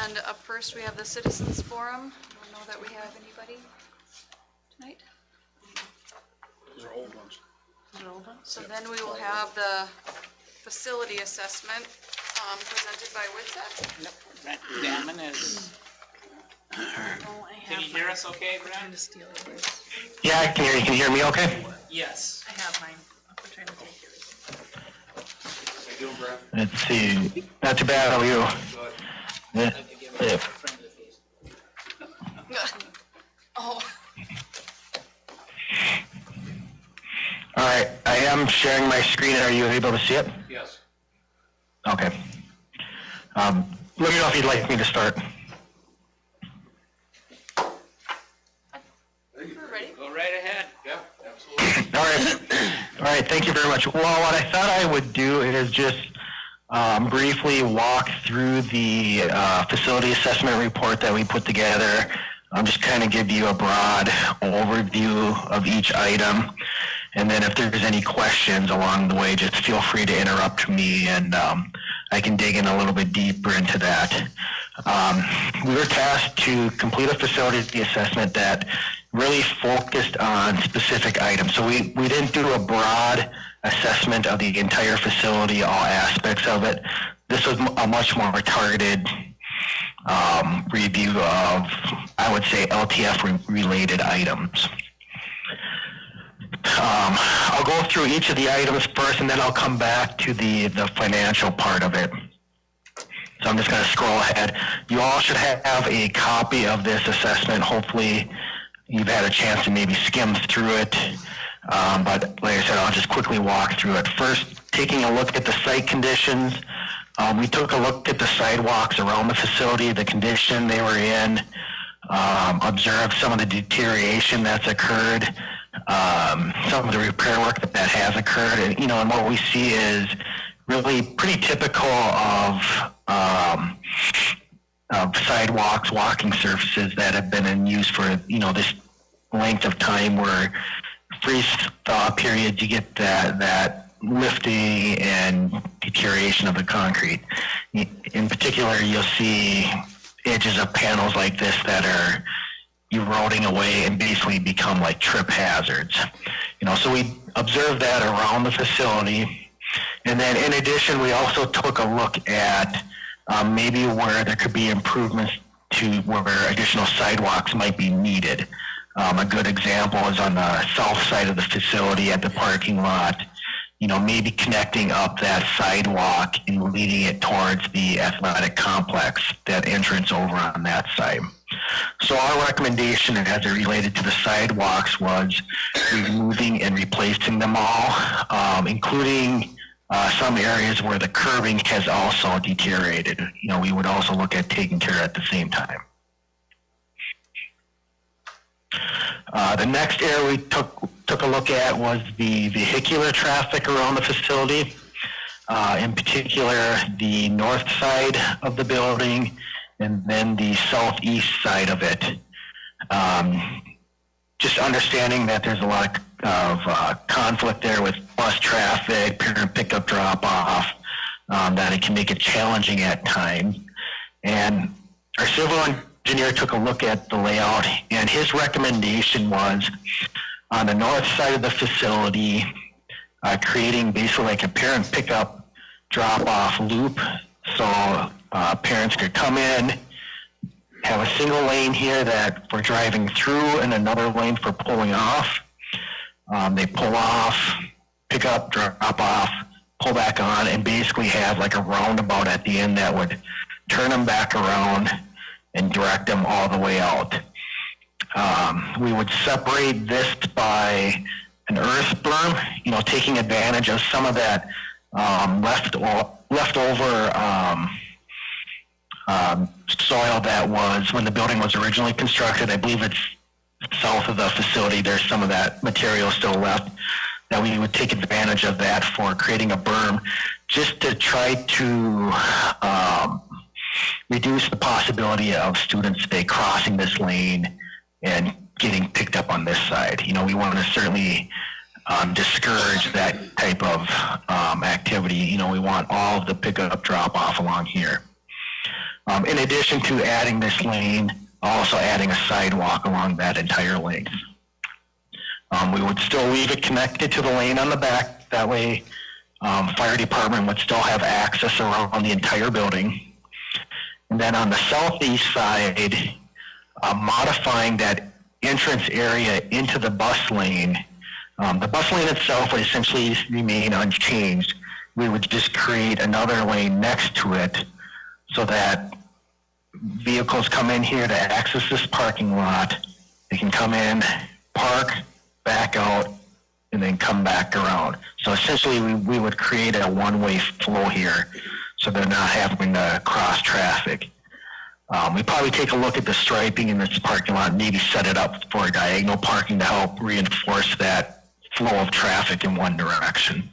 And up first, we have the Citizens Forum. I don't know that we have anybody tonight. Those are old ones. So then we will have the facility assessment presented by Witset. Yep, Brent Damon is. Can you hear us okay, Brent? Yeah, I can hear you. Can you hear me okay? Yes. I have mine. I'm trying to take yours. How you doing, Brad? Let's see. Not too bad. How are you? Good. Yeah. Oh, All right. I am sharing my screen. Are you able to see it? Yes. Okay. Let me know if you'd like me to start. we're ready. Go right ahead. Yeah, absolutely. All right. All right. Thank you very much. Well, what I thought I would do is just briefly walk through the facility assessment report that we put together. Just kind of give you a broad overview of each item. And then if there's any questions along the way, just feel free to interrupt me and I can dig in a little bit deeper into that. We were tasked to complete a facility assessment that really focused on specific items. So we didn't do a broad assessment of the entire facility, all aspects of it. This was a much more targeted review of, I would say, LTF related items. I'll go through each of the items first, and then I'll come back to the financial part of it. So I'm just going to scroll ahead. You all should have a copy of this assessment. Hopefully you've had a chance to maybe skim through it. But like I said, I'll just quickly walk through it. First, taking a look at the site conditions. We took a look at the sidewalks around the facility, the condition they were in, observed some of the deterioration that's occurred, some of the repair work that has occurred. And, you know, and what we see is really pretty typical of sidewalks, walking surfaces that have been in use for, you know, this length of time, where freeze-thaw periods, you get that lifting and deterioration of the concrete. In particular, you'll see edges of panels like this that are eroding away and basically become like trip hazards. You know, so we observed that around the facility. And then in addition, we also took a look at maybe where there could be improvements to where additional sidewalks might be needed. A good example is on the south side of the facility at the parking lot. You know, maybe connecting up that sidewalk and leading it towards the athletic complex, that entrance over on that side. So our recommendation as it related to the sidewalks was removing and replacing them all, including some areas where the curbing has also deteriorated. You know, we would also look at taking care at the same time. The next area we took a look at was the vehicular traffic around the facility, in particular the north side of the building and then the southeast side of it. Just understanding that there's a lot of conflict there with bus traffic, parent pickup drop-off, that it can make it challenging at times. And our civil engineer took a look at the layout, and his recommendation was on the north side of the facility, creating basically like a parent pickup drop-off loop. So parents could come in, have a single lane here that for driving through and another lane for pulling off. They pull off, pick up, drop off, pull back on, and basically have like a roundabout at the end that would turn them back around and direct them all the way out. We would separate this by an earth berm, you know, taking advantage of some of that leftover soil that was when the building was originally constructed. I believe it's south of the facility. There's some of that material still left, that we would take advantage of that for creating a berm, just to try to reduce the possibility of students, say, crossing this lane and getting picked up on this side. You know, we want to certainly discourage that type of activity. You know, we want all of the pickup drop off along here. In addition to adding this lane, also adding a sidewalk along that entire length. We would still leave it connected to the lane on the back. That way, fire department would still have access around the entire building. And then on the southeast side, modifying that entrance area into the bus lane. The bus lane itself would essentially remain unchanged. We would just create another lane next to it so that vehicles come in here to access this parking lot. They can come in, park, back out, and then come back around. So essentially we would create a one-way flow here so they're not having to cross traffic. We probably take a look at the striping in this parking lot and maybe set it up for diagonal parking to help reinforce that flow of traffic in one direction.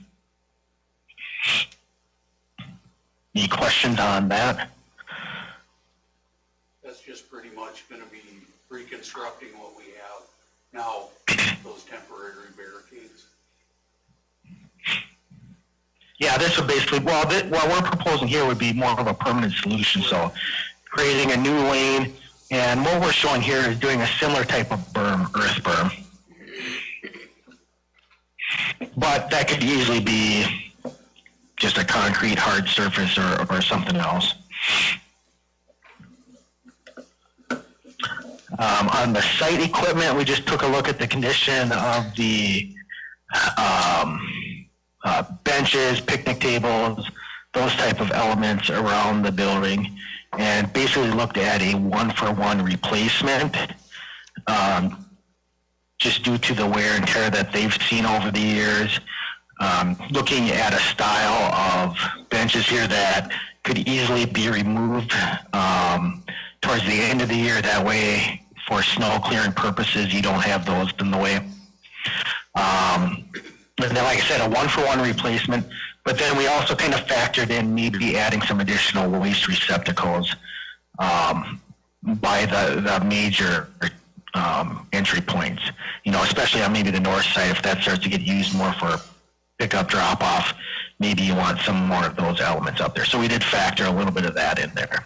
Any questions on that? That's just pretty much gonna be reconstructing what we have now, those temporary barricades. Yeah, this would basically, well, what we're proposing here would be more of a permanent solution. So creating a new lane, and what we're showing here is doing a similar type of berm, earth berm. But that could easily be just a concrete hard surface or something else. On the site equipment, we just took a look at the condition of the benches, picnic tables, those type of elements around the building, and basically looked at a one-for-one replacement, just due to the wear and tear that they've seen over the years. Looking at a style of benches here that could easily be removed towards the end of the year. That way, for snow clearing purposes, you don't have those in the way. And then, like I said, a one-for-one replacement. But then we also kind of factored in maybe adding some additional waste receptacles by the major entry points. You know, especially on maybe the north side, if that starts to get used more for pickup, drop-off, maybe you want some more of those elements up there. So we did factor a little bit of that in there.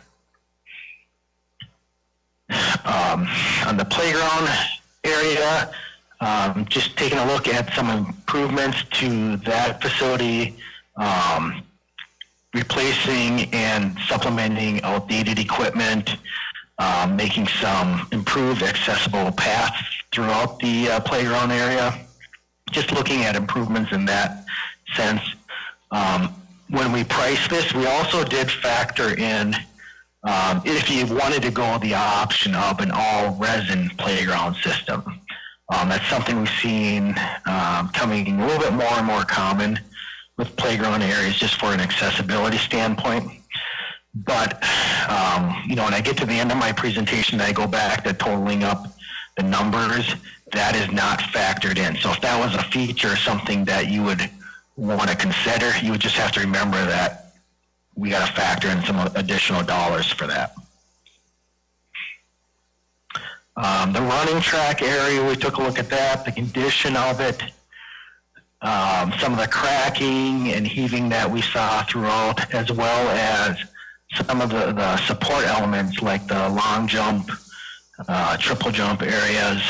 On the playground area, just taking a look at some improvements to that facility, replacing and supplementing outdated equipment, making some improved accessible paths throughout the playground area. Just looking at improvements in that sense. When we priced this, we also did factor in if you wanted to go the option of an all-resin playground system. That's something we've seen coming a little bit more and more common with playground areas just for an accessibility standpoint. But, you know, when I get to the end of my presentation, I go back to totaling up the numbers. That is not factored in. So if that was a feature, something that you would want to consider, you would just have to remember that we got to factor in some additional dollars for that. The running track area, we took a look at that, the condition of it, some of the cracking and heaving that we saw throughout, as well as some of the support elements like the long jump, triple jump areas,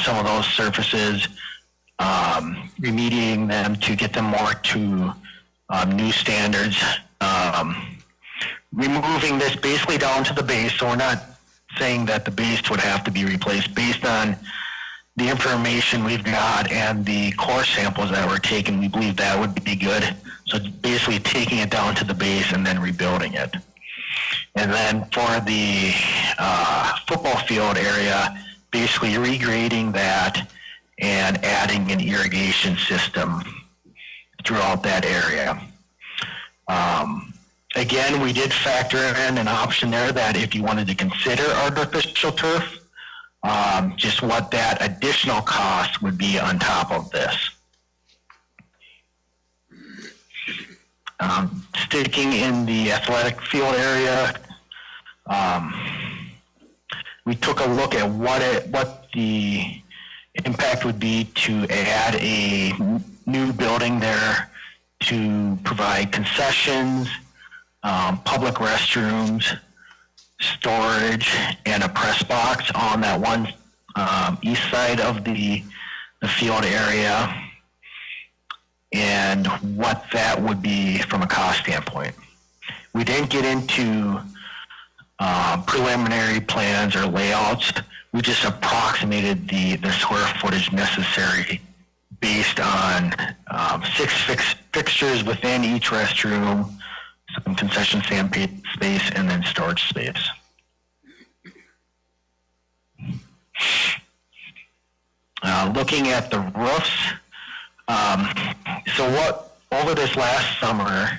some of those surfaces, remediating them to get them more to new standards, removing this basically down to the base. So we're not saying that the base would have to be replaced based on the information we've got and the core samples that were taken. We believe that would be good. So basically taking it down to the base and then rebuilding it. And then for the football field area, basically regrading that and adding an irrigation system throughout that area. Again, we did factor in an option there that if you wanted to consider artificial turf, just what that additional cost would be on top of this. Sticking in the athletic field area, we took a look at what the impact would be to add a new building there to provide concessions, public restrooms, storage, and a press box on that one east side of the field area, and what that would be from a cost standpoint. We didn't get into preliminary plans or layouts. We just approximated the square footage necessary based on 6 fixtures within each restroom, some concession stand space, and then storage space. Looking at the roofs, so what over this last summer,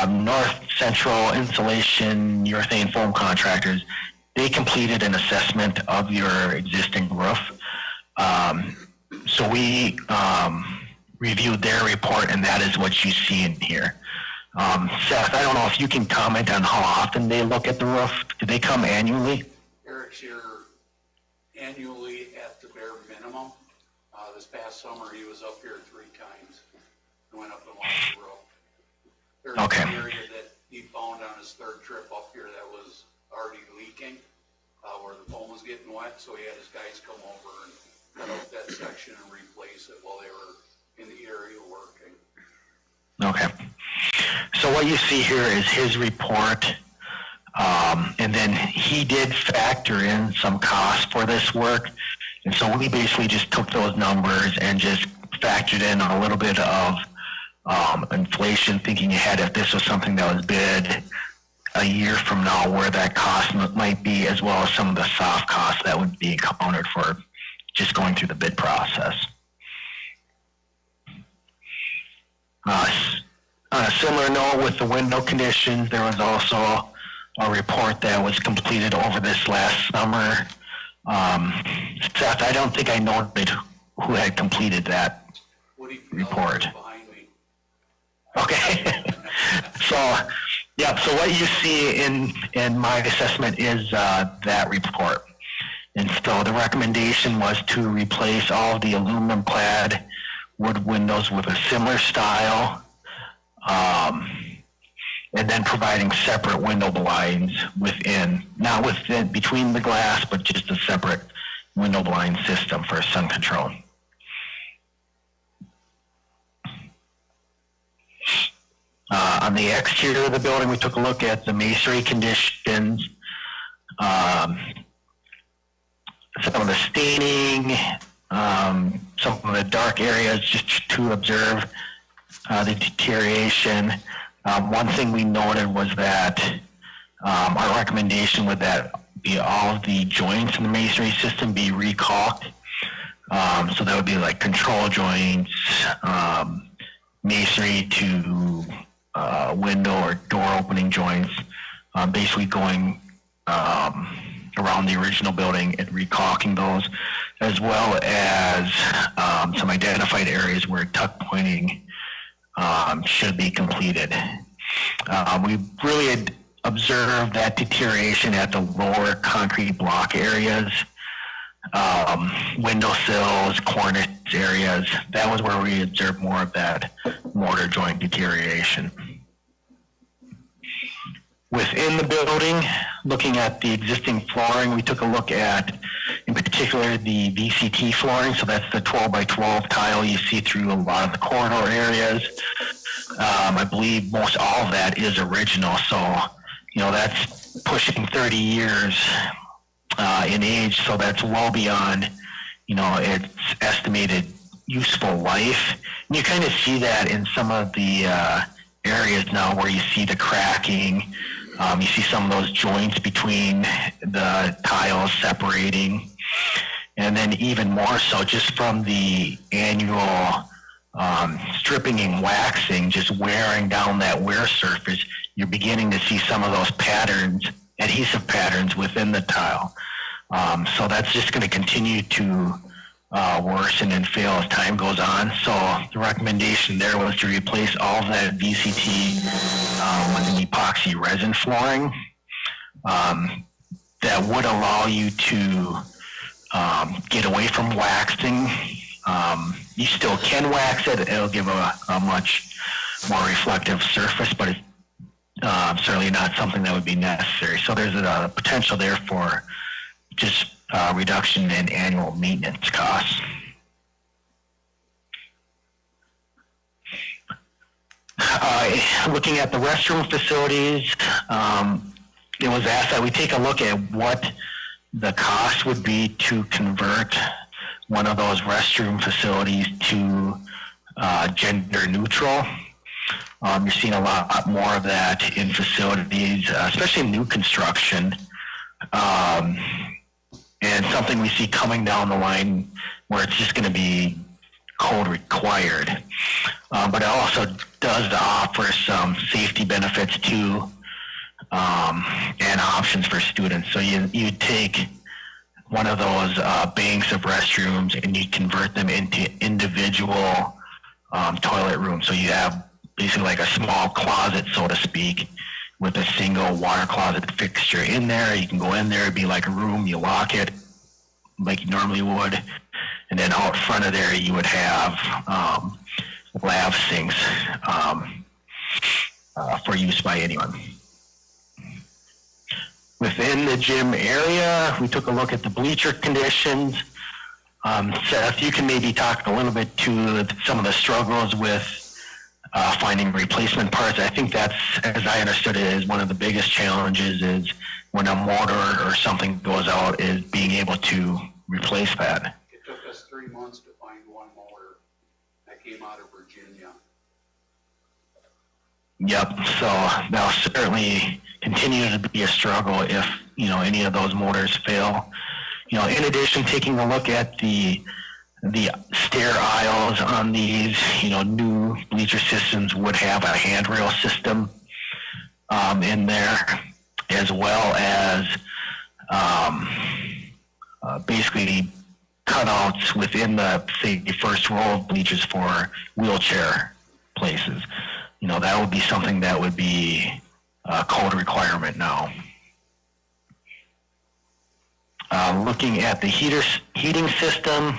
North Central Insulation Urethane Foam Contractors, they completed an assessment of your existing roof. So we reviewed their report, and that is what you see in here. Seth, I don't know if you can comment on how often they look at the roof. Do they come annually? Eric's here annually at the bare minimum. This past summer, he was up here 3 times. He went up and watched the roof. There's Okay. an area that he found on his 3rd trip up here that was already leaking, where the foam was getting wet, so he had his guys come over and cut out that section and replace it while they were in the area working. Okay. So what you see here is his report, and then he did factor in some costs for this work. And so we basically just took those numbers and just factored in a little bit of inflation, thinking ahead if this was something that was bid a year from now, where that cost might be, as well as some of the soft costs that would be accounted for just going through the bid process. On a similar note, with the window conditions, there was also a report that was completed over this last summer. Seth, I don't think I noted who had completed that Woody report. behind me. Okay. So what you see in my assessment is that report. And so the recommendation was to replace all of the aluminum clad wood windows with a similar style, and then providing separate window blinds not between the glass, but just a separate window blind system for sun control. On the exterior of the building, we took a look at the masonry conditions, some of the staining, some of the dark areas, just to observe the deterioration. One thing we noted was that our recommendation would that be all of the joints in the masonry system be recaulked. So that would be like control joints, masonry to window or door opening joints, basically going around the original building and recaulking those, as well as some identified areas where tuck pointing should be completed. We really had observed that deterioration at the lower concrete block areas, windowsills, cornice areas. That was where we observed more of that mortar joint deterioration. Within the building, looking at the existing flooring, we took a look at, in particular, the VCT flooring. So that's the 12 by 12 tile you see through a lot of the corridor areas. I believe most all of that is original. So, that's pushing 30 years in age. So that's well beyond, its estimated useful life. And you kind of see that in some of the areas now where you see the cracking. You see some of those joints between the tiles separating. And then even more so, just from the annual stripping and waxing, just wearing down that wear surface, you're beginning to see some of those patterns, adhesive patterns within the tile. So that's just going to continue to worsen and fail as time goes on. So the recommendation there was to replace all of that VCT with an epoxy resin flooring that would allow you to get away from waxing. You still can wax it. It'll give a much more reflective surface, but certainly not something that would be necessary. So there's a potential there for just reduction in annual maintenance costs. Looking at the restroom facilities, it was asked that we take a look at what the cost would be to convert one of those restroom facilities to gender neutral. You're seeing a lot more of that in facilities, especially in new construction. And something we see coming down the line where it's just going to be code required. But it also does offer some safety benefits too, and options for students. So you take one of those banks of restrooms and you convert them into individual toilet rooms. So you have basically like a small closet, so to speak, with a single water closet fixture in there. You can go in there, it'd be like a room, you lock it like you normally would. And then out front of there, you would have lav sinks for use by anyone. Within the gym area, we took a look at the bleacher conditions. Seth, you can maybe talk a little bit to some of the struggles with finding replacement parts. I think that's, as I understood it, is one of the biggest challenges is when a motor or something goes out, is being able to replace that. It took us 3 months to find one motor that came out of Virginia. Yep, so that'll certainly continue to be a struggle if, any of those motors fail. In addition, taking a look at the stair aisles on these, new bleacher systems would have a handrail system in there, as well as basically cutouts within the first row of bleachers for wheelchair places. That would be something that would be a code requirement now. Looking at the heating system,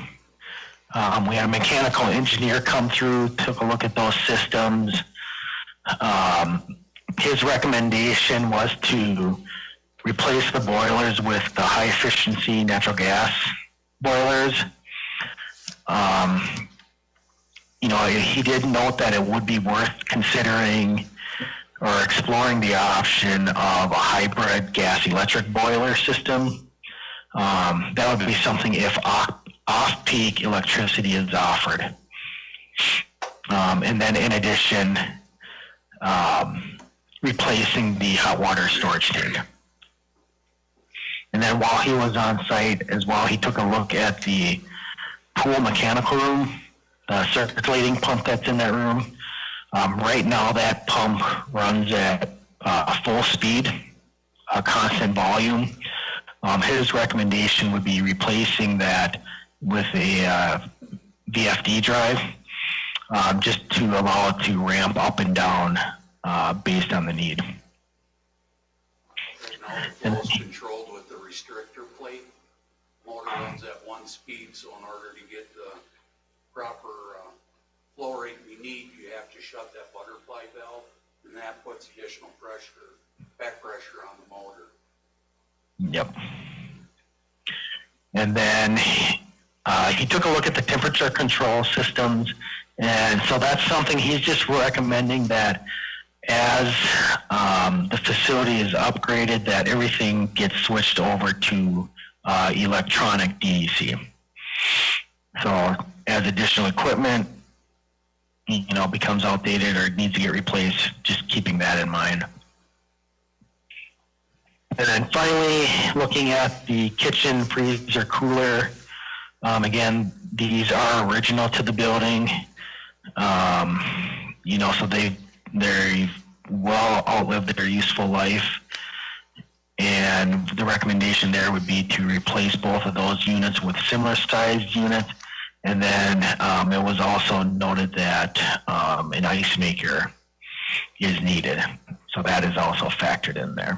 we had a mechanical engineer come through, took a look at those systems. His recommendation was to replace the boilers with the high efficiency natural gas boilers. He did note that it would be worth considering or exploring the option of a hybrid gas electric boiler system. That would be something if off-peak electricity is offered. And then in addition, replacing the hot water storage tank. And then while he was on site as well, he took a look at the pool mechanical room, the circulating pump that's in that room. Right now that pump runs at full speed, constant volume. His recommendation would be replacing that with a VFD drive, just to allow it to ramp up and down based on the need. Right now the flow is controlled with the restrictor plate. Motor runs at 1 speed, so in order to get the proper flow rate we need, you have to shut that butterfly valve, and that puts additional pressure, back pressure on the motor. Yep. And then he took a look at the temperature control systems, and so that's something he's just recommending that as the facility is upgraded, that everything gets switched over to electronic DEC. So as additional equipment, becomes outdated or needs to get replaced, just keeping that in mind. And then finally, looking at the kitchen, freezer, cooler. Again, these are original to the building. So they're well outlived their useful life. And the recommendation there would be to replace both of those units with similar sized units. And then it was also noted that an ice maker is needed. So that is also factored in there.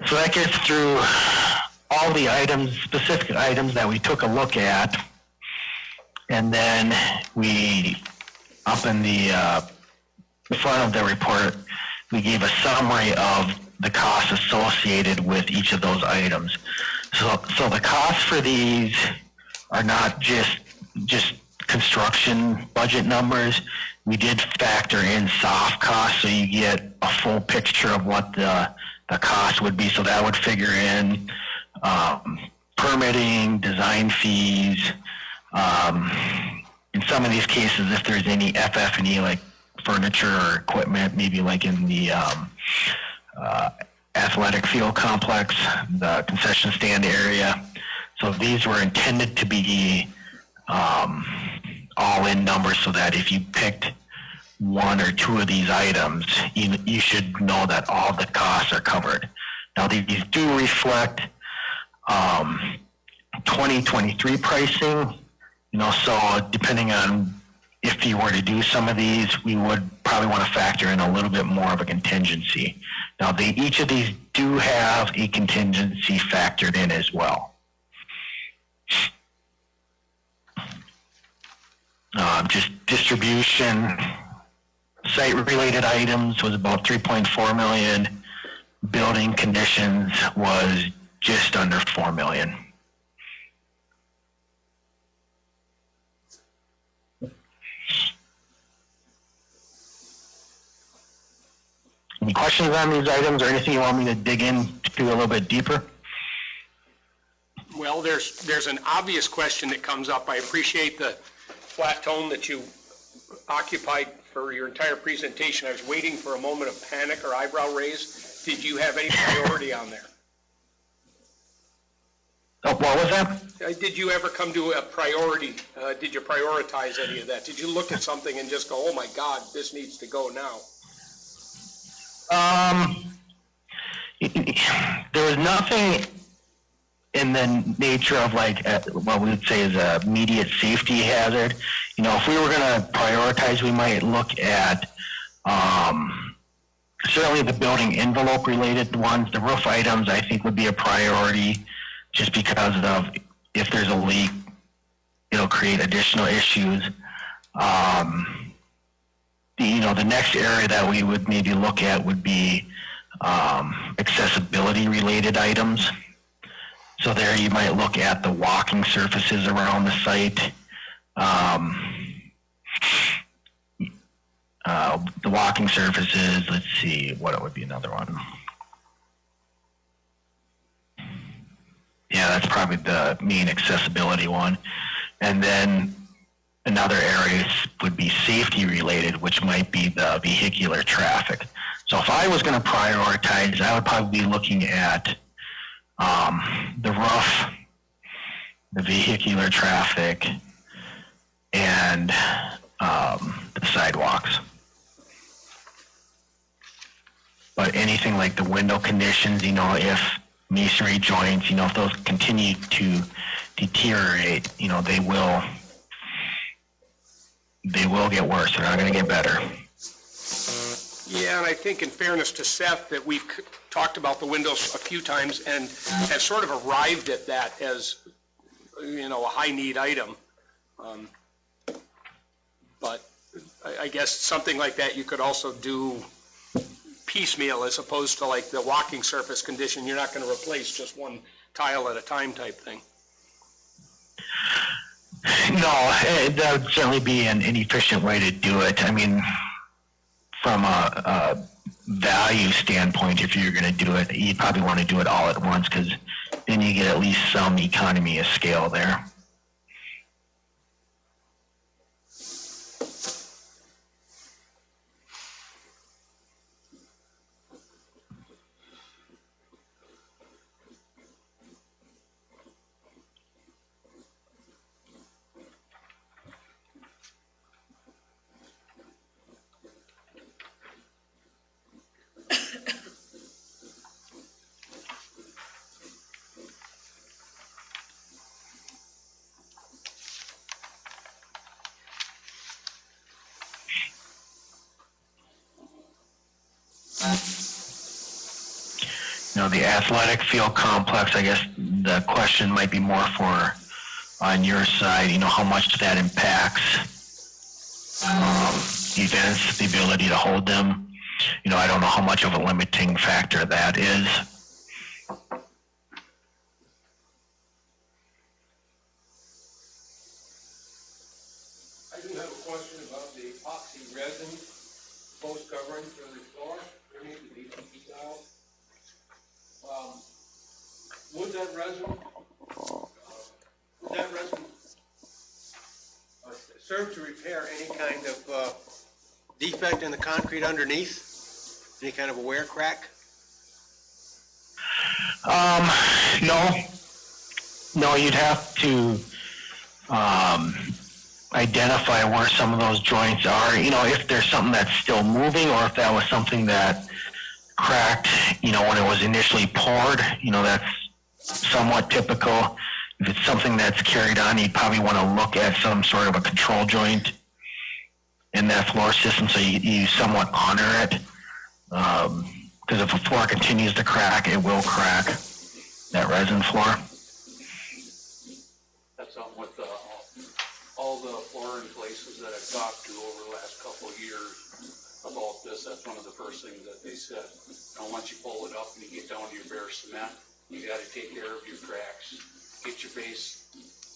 So that gets through all the items, specific items that we took a look at. And then we, up in the front of the report, we gave a summary of the costs associated with each of those items. So the costs for these are not just construction budget numbers. We did factor in soft costs, so you get a full picture of what the cost would be. So that would figure in permitting, design fees. In some of these cases, if there's any FF&E like furniture or equipment, maybe like in the athletic field complex, the concession stand area. So these were intended to be all-in numbers, so that if you picked one or two of these items, you should know that all the costs are covered. Now these do reflect 2023 pricing, so depending on if you were to do some of these, we would probably want to factor in a little bit more of a contingency. Now each of these do have a contingency factored in as well. Just distribution, site-related items was about 3.4 million. Building conditions was just under 4 million. Any questions on these items or anything you want me to dig into a little bit deeper? Well, there's an obvious question that comes up. I appreciate the flat tone that you occupied for your entire presentation. I was waiting for a moment of panic or eyebrow raise. Did you have any priority on there? Oh, what was that? Did you ever come to a priority? Did you prioritize any of that? Did you look at something and just go, oh my God, this needs to go now? There was nothing in the nature of like what we would say is a immediate safety hazard. If we were going to prioritize, we might look at certainly the building envelope related ones. The roof items I think would be a priority, just because of if there's a leak, it'll create additional issues. The next area that we would maybe look at would be accessibility related items. So there you might look at the walking surfaces around the site. The walking surfaces, let's see, what would be another one? Yeah, that's probably the main accessibility one. And then another area would be safety related, which might be the vehicular traffic. So if I was going to prioritize, I would probably be looking at the roof, the vehicular traffic, and the sidewalks. But anything like the window conditions, if masonry joints, if those continue to deteriorate, they will get worse. They're not going to get better. Yeah, and I think in fairness to Seth that we've talked about the windows a few times and have sort of arrived at that as, a high need item. But I guess something like that you could also do piecemeal as opposed to like the walking surface condition. You're not going to replace just one tile at a time type thing. No, that would certainly be an inefficient way to do it. I mean, from a value standpoint, if you're going to do it, you probably want to do it all at once, because then you get at least some economy of scale there. The athletic field complex, I guess the question might be more for on your side, how much that impacts events, the ability to hold them. You know, I don't know how much of a limiting factor that is. I do have a question about the epoxy resin post covering for the floor, underneath the VCT tile. Would that resin serve to repair any kind of defect in the concrete underneath? Any kind of a wear crack? No, you'd have to identify where some of those joints are. You know, if there's something that's still moving, or if that was something that cracked, you know, when it was initially poured. You know, that's somewhat typical. If it's something that's carried on, you'd probably want to look at some sort of a control joint in that floor system, so you somewhat honor it. Because if a floor continues to crack, it will crack that resin floor. That's something with all the flooring places that I've talked to over the last couple of years about this. That's one of the first things that they said. You know, once you pull it up and you get down to your bare cement, you got to take care of your cracks, get your base,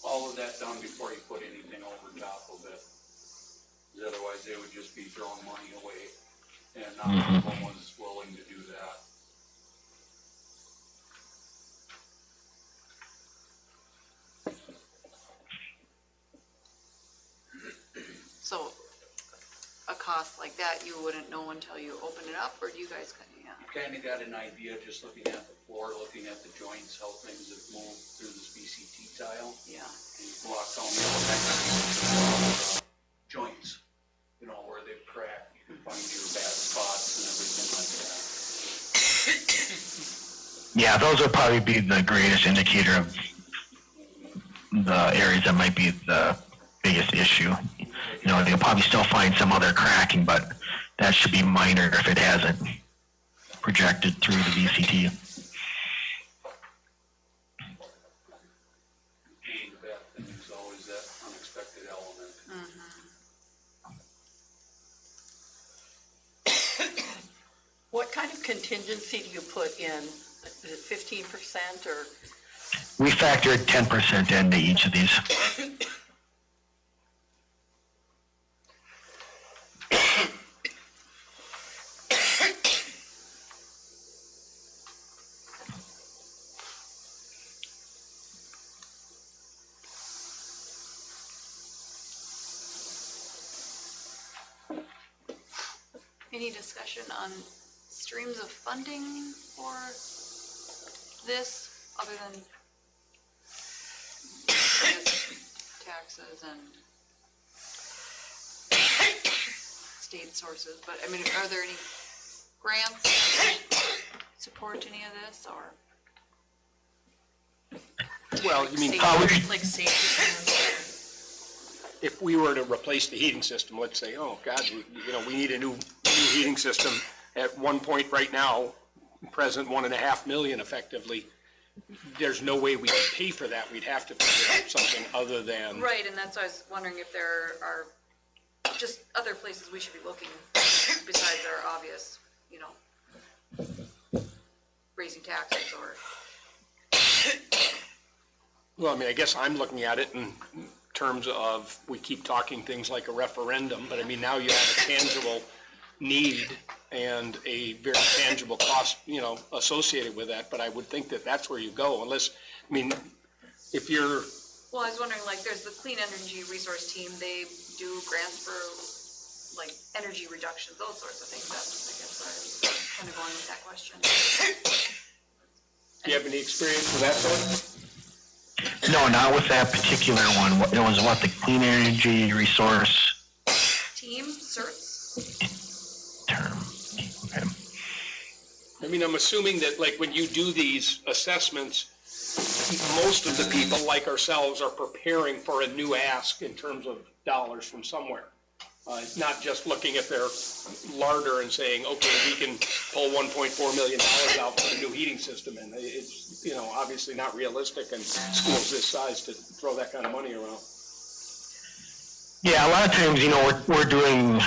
all of that done before you put anything over top of it. Because otherwise, they would just be throwing money away, and not everyone was willing to do that. So a cost like that, you wouldn't know until you open it up, or do you guys kind of, Kind of got an idea just looking at the floor, looking at the joints, how things have moved through this VCT tile. yeah. And you walk down the elements, joints, you know, where they've cracked. You can find your bad spots and everything like that. Yeah, those would probably be the greatest indicator of the areas that might be the biggest issue. You know, they'll probably still find some other cracking, but that should be minor if it hasn't projected through the VCT. And the bad thing is always that unexpected element. What kind of contingency do you put in? Is it 15% or? We factored 10% into each of these. Any discussion on streams of funding for this, other than I guess, taxes and state sources? But I mean, are there any grants that support any of this, or? Well, you mean, Like safety plans if we were to replace the heating system, let's say, oh, God, we need a new heating system at one point right now, present $1.5 million effectively. There's no way we can pay for that. We'd have to figure out something other than. Right, and that's why I was wondering if there are just other places we should be looking besides our obvious, you know, raising taxes or. Well, I mean, I guess I'm looking at it in terms of, we keep talking things like a referendum, but I mean, now you have a tangible need and a very tangible cost, you know, associated with that. But I would think that that's where you go, unless, I mean, if you're. Well, I was wondering, like, there's the Clean Energy Resource Team, they do grants for, like, energy reductions, those sorts of things. That's, I guess, where I was kind of going with that question. Do you have any experience with that sort? No, not with that particular one. It was what, the Clean Energy Resource Team, CERTs? term. Okay. I mean, I'm assuming that, like, when you do these assessments, most of the people, like ourselves, are preparing for a new ask in terms of dollars from somewhere. Not just looking at their larder and saying, okay, we can pull $1.4 million out for a new heating system. And it's, you know, obviously not realistic in schools this size to throw that kind of money around. Yeah, a lot of times, we're doing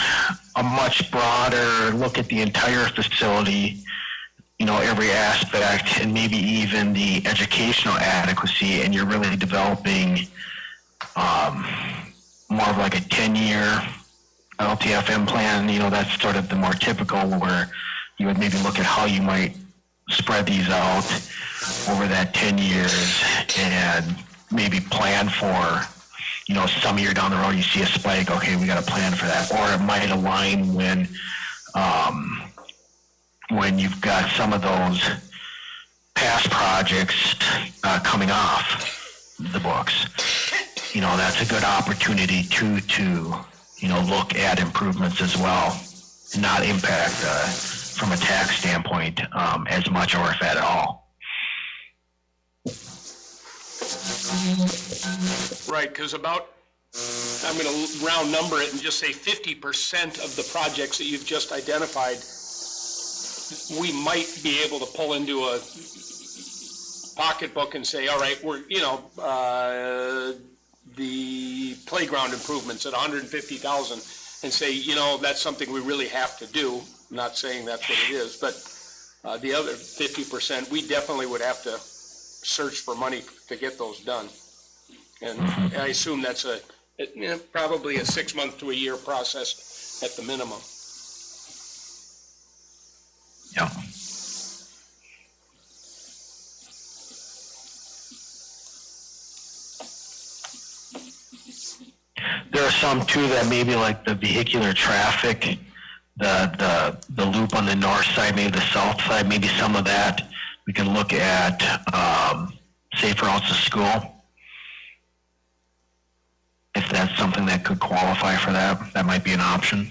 a much broader look at the entire facility, every aspect, and maybe even the educational adequacy, and you're really developing more of like a 10-year LTFM plan. That's sort of the more typical, where you would maybe look at how you might spread these out over that 10 years and maybe plan for, some year down the road you see a spike, okay, we got a plan for that. Or it might align when you've got some of those past projects coming off the books. That's a good opportunity to look at improvements as well, not impact from a tax standpoint as much, or if at all. Right, because I'm going to round number it and just say 50% of the projects that you've just identified, we might be able to pull into a pocketbook and say, all right, we're, the playground improvements at 150,000, and say, that's something we really have to do. I'm not saying that's what it is, but the other 50%, we definitely would have to search for money to get those done. And I assume that's probably a 6 month to a year process at the minimum. Yeah. There are some too that maybe like the vehicular traffic, the loop on the north side, maybe the south side, maybe some of that we can look at safer routes to school. If that's something that could qualify for that, that might be an option.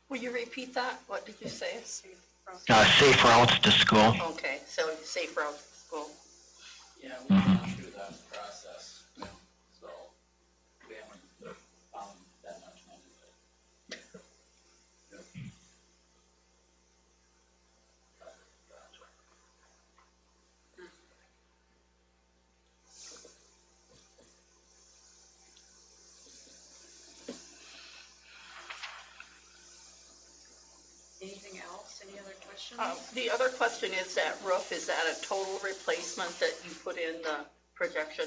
Will you repeat that? What did you say? Safe routes to school. Okay, so safe route to school. Yeah, we went through that process, so we haven't found that much money. Anything else? Any other questions? The other question is that roof, is that a total replacement that you put in the projection?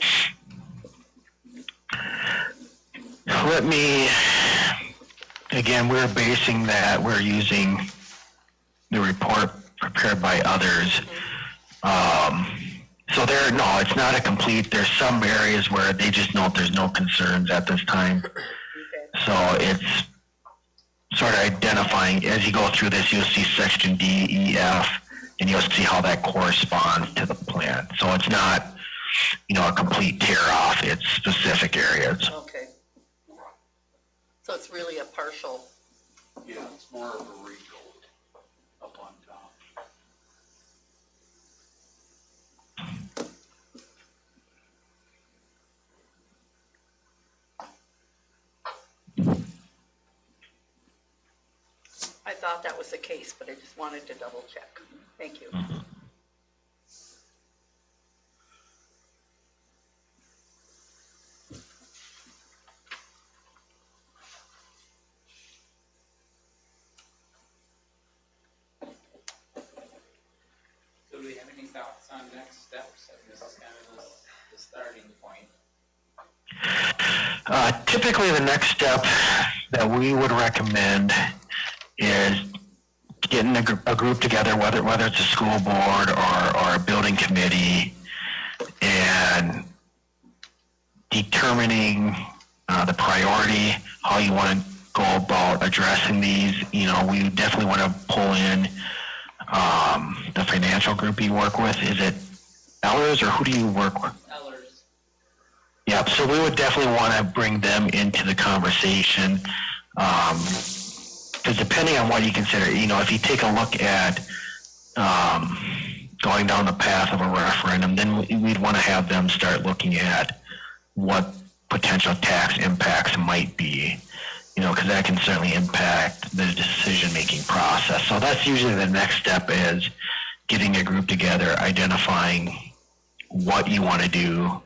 Again, we're basing that, we're using the report prepared by others. So no, it's not a complete, there's some areas where they just note there's no concerns at this time. Okay. So it's sort of identifying, as you go through this, you'll see section D, E, F, and you'll see how that corresponds to the plan. So it's not, a complete tear off, it's specific areas. Okay. So it's really a partial. Yeah, it's more of a recoat up on top. I thought that was the case, but I just wanted to double check. Thank you. So do we have any thoughts on next steps? I mean, this is kind of the starting point. Typically, the next step that we would recommend is getting a group together, whether it's a school board or a building committee, and determining the priority, how you want to go about addressing these. We definitely want to pull in the financial group you work with. Is it Ellers, or who do you work with? Ellers. Yeah, so we would definitely want to bring them into the conversation, because depending on what you consider, if you take a look at going down the path of a referendum, then we'd want to have them start looking at what potential tax impacts might be, because that can certainly impact the decision-making process. So that's usually the next step, is getting a group together, identifying what you want to do,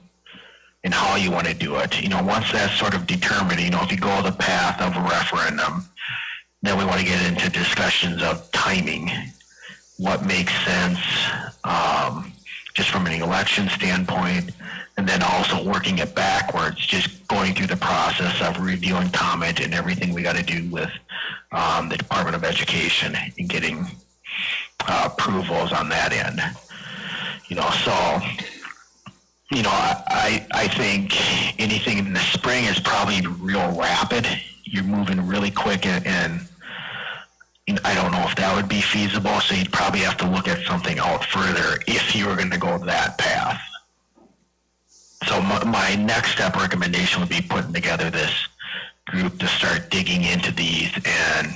and how you want to do it. Once that's sort of determined, if you go the path of a referendum, then we want to get into discussions of timing, what makes sense, just from an election standpoint, and then also working it backwards, just going through the process of reviewing comment and everything we got to do with the Department of Education and getting approvals on that end. I think anything in the spring is probably real rapid. You're moving really quick, and I don't know if that would be feasible, so you'd probably have to look at something out further if you were going to go that path. So my next step recommendation would be putting together this group to start digging into these and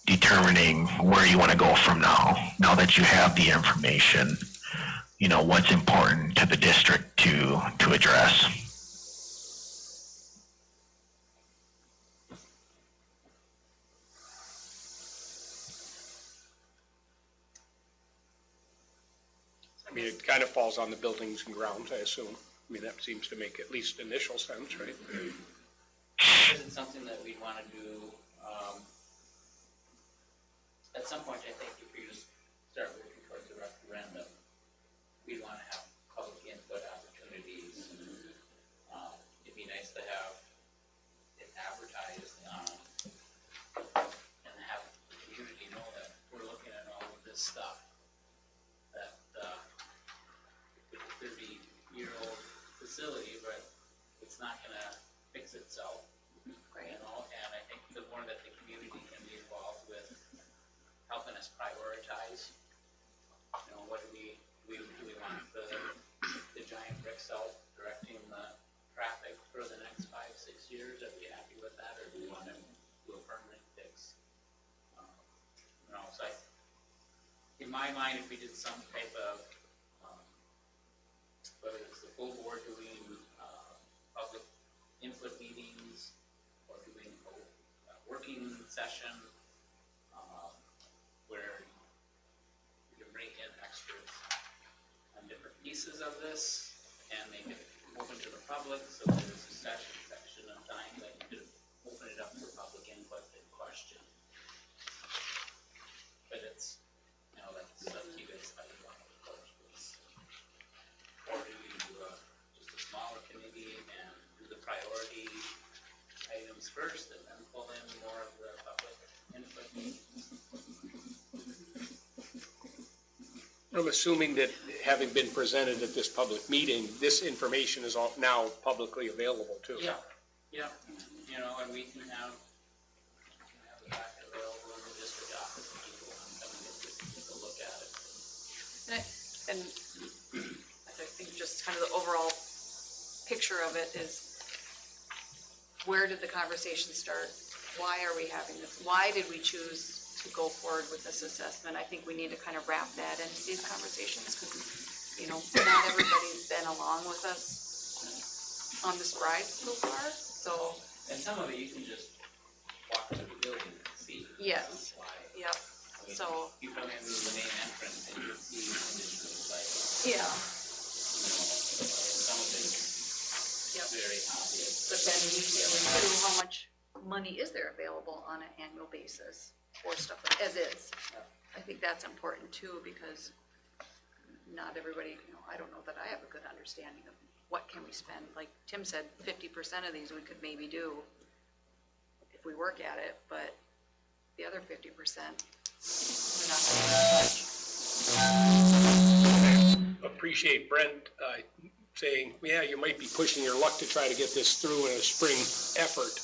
determining where you want to go from now that you have the information, what's important to the district to address. I mean, it kind of falls on the buildings and grounds, I assume. I mean, that seems to make at least initial sense, right? Is it something that we'd want to do, at some point, I think if we just start working towards the referendum, we'd want to have public input opportunities. It'd be nice to have it advertised, and have the community know that we're looking at all of this stuff. That, it's a 30-year-old facility, but it's not gonna fix itself. And I think the more that the community can be involved with helping us prioritize, what do we want the giant brick cell directing the traffic for the next 5-6 years? Are we happy with that, or do we want to do a permanent fix? So in my mind, if we did some type of, whether it's the full board doing public input meetings or doing a working session where you can bring in experts on different pieces of this and make it open to the public, so there's a section of time that you could open it up for public input and question. But it's, that's up to you guys how you want to approach this. Or do you do just a smaller committee and do the priority items first and then pull in more of the public input? I'm assuming that having been presented at this public meeting, this information is all now publicly available too. Yeah, and we can have the packet available in the district office and people can come and take a look at it. And I think just kind of the overall picture of it is, where did the conversation start? Why are we having this? Why did we choose to go forward with this assessment? I think we need to kind of wrap that into these conversations, because, not everybody's been along with us on this ride so far, so. And some of it you can just walk to the building and see. Yes. Why. Yep, so. You come in the main entrance and you see conditions like, Yeah. some of it is Yep. very obvious. But then detailing too, how much money is there available on an annual basis for stuff as is? I think that's important too, because not everybody, I don't know that I have a good understanding of what can we spend. Like Tim said, 50% of these we could maybe do if we work at it, but the other 50%, we're not going to touch. Appreciate Brent saying, yeah, you might be pushing your luck to try to get this through in a spring effort,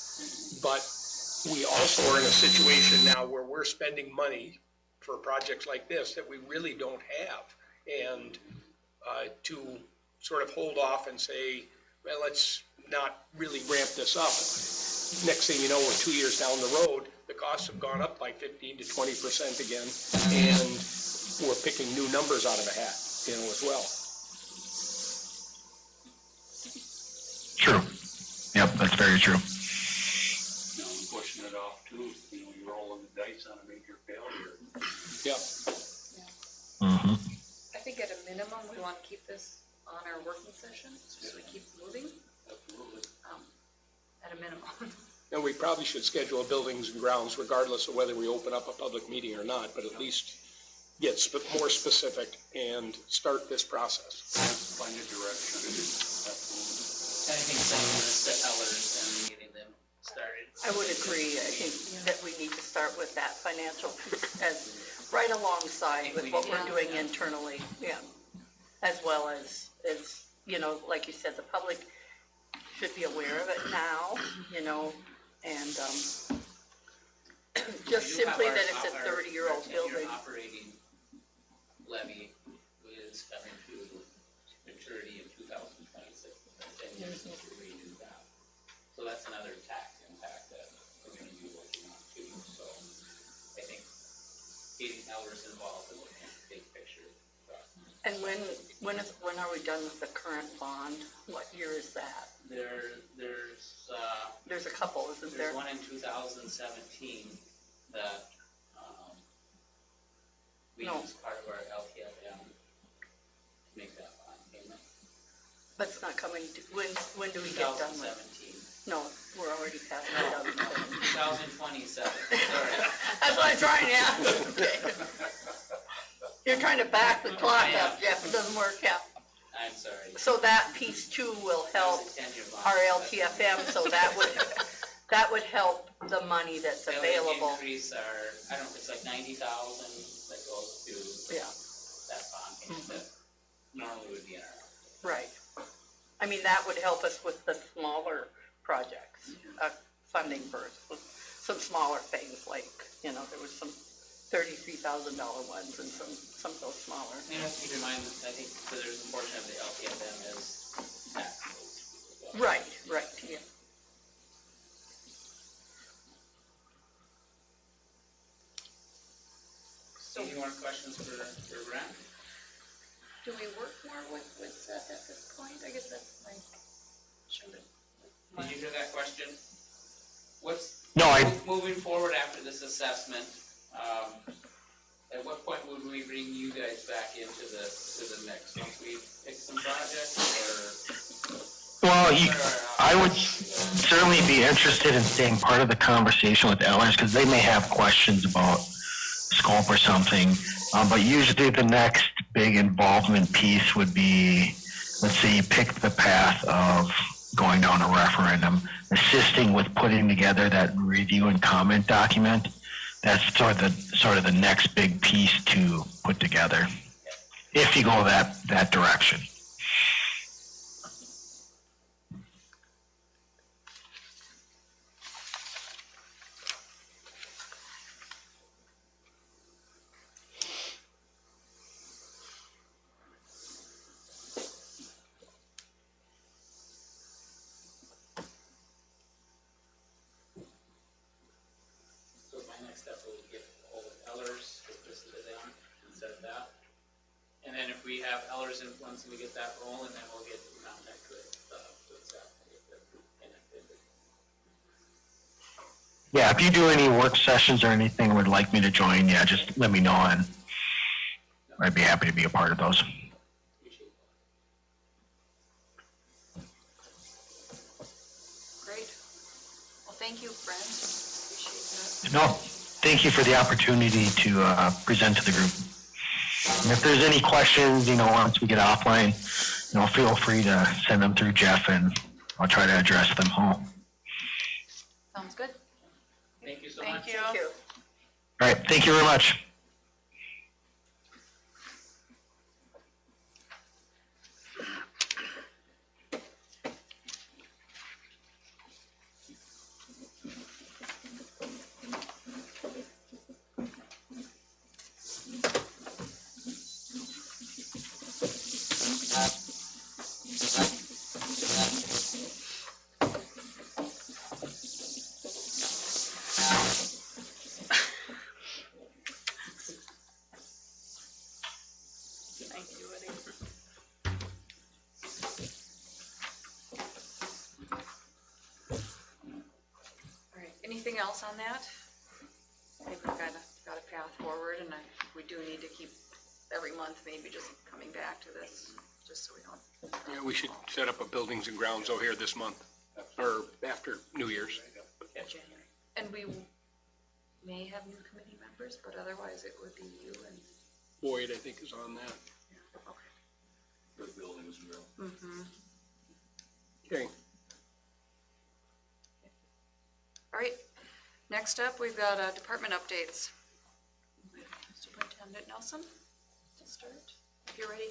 but we also are in a situation now where we're spending money for projects like this that we really don't have. And to sort of hold off and say, well, let's not really ramp this up. Next thing you know, we're 2 years down the road, the costs have gone up by 15 to 20% again, and we're picking new numbers out of a hat, as well. True. Yep, that's very true. And pushing it off too, you're rolling the dice on a major failure. Yep. Mm-hmm. I think at a minimum, we want to keep this on our working session, so we keep moving, Absolutely. at a minimum. And we probably should schedule buildings and grounds regardless of whether we open up a public meeting or not, but at least get more specific and start this process. Find a direction. Absolutely. I think sending this to Ellers and getting them started. I would agree. I think that we need to start with that financial piece as right alongside with what we're doing internally, yeah. As well as, you know, like you said, the public should be aware of it now, you know, and, just We do have simply our- that it's a our 30-year-old 10-year building. operating levy is coming to maturity in 2026, 10 years to renew that. So that's another tax impact that we're gonna be working on too, so I think getting Ellers involved in looking at the big picture. And when are we done with the current bond? What year is that? There's a couple, isn't there? There's one in 2017 that, we No. used part of our LTFM to make that bond payment. But it's not coming, when do we get done with it? 2017. No, we're already past No, 2007. 2027, sorry. That's what I'm trying to ask. You're trying to back the clock up, Jeff, it doesn't work out. I'm sorry. So that piece too will help It was a 10-year bond. our LTFM, so that would help the money that's That would available. increase our, I don't know, it's like 90,000 that goes to Yeah, that bond payment that normally would be in our. right. I mean, that would help us with the smaller projects, funding for some smaller things, like, you know, there was some $33,000 ones and some of those smaller. You have to keep in mind, I think, that there's a portion of the LTFM is taxes as well. Right, yeah. So Any more questions for Brent? do we work more with Seth at this point? I guess that's my, Did you hear that question? What's, No, moving forward after this assessment, at what point would we bring you guys back into the mix? Once we pick some projects well, I would certainly be interested in staying part of the conversation with Ellers because they may have questions about scope or something. But usually the next big involvement piece would be, let's say you pick the path of going down a referendum, assisting with putting together that review and comment document. That's sort of the next big piece to put together, if you go that direction. So my next step will get hold of Ellers, listen to them, and set that. And then if we have Ellers influence and we get that rolling, then we'll get in contact with Seth and get them connected. Yeah, if you do any work sessions or anything would like me to join, yeah, just let me know and I'd be happy to be a part of those. Appreciate that. great. Well, thank you, Brent. Appreciate that. No, thank you for the opportunity to present to the group. And if there's any questions, once we get offline, feel free to send them through Jeff and I'll try to address them all. Sounds good. Thank you so much. Thank you. All right, thank you very much. Thank you, Woody. All right, anything else on that? I think we've got a path forward, and we do need to keep every month, maybe just coming back to this, just so we don't. Yeah, we should set up a buildings and grounds over here this month, or after New Year's. January. And we may have new committee members, but otherwise it would be you and, Boyd, I think, is on that. okay. For the buildings and grounds. Mm-hmm. Okay. All right, next up, we've got department updates. Superintendent Nelson, to start, if you're ready.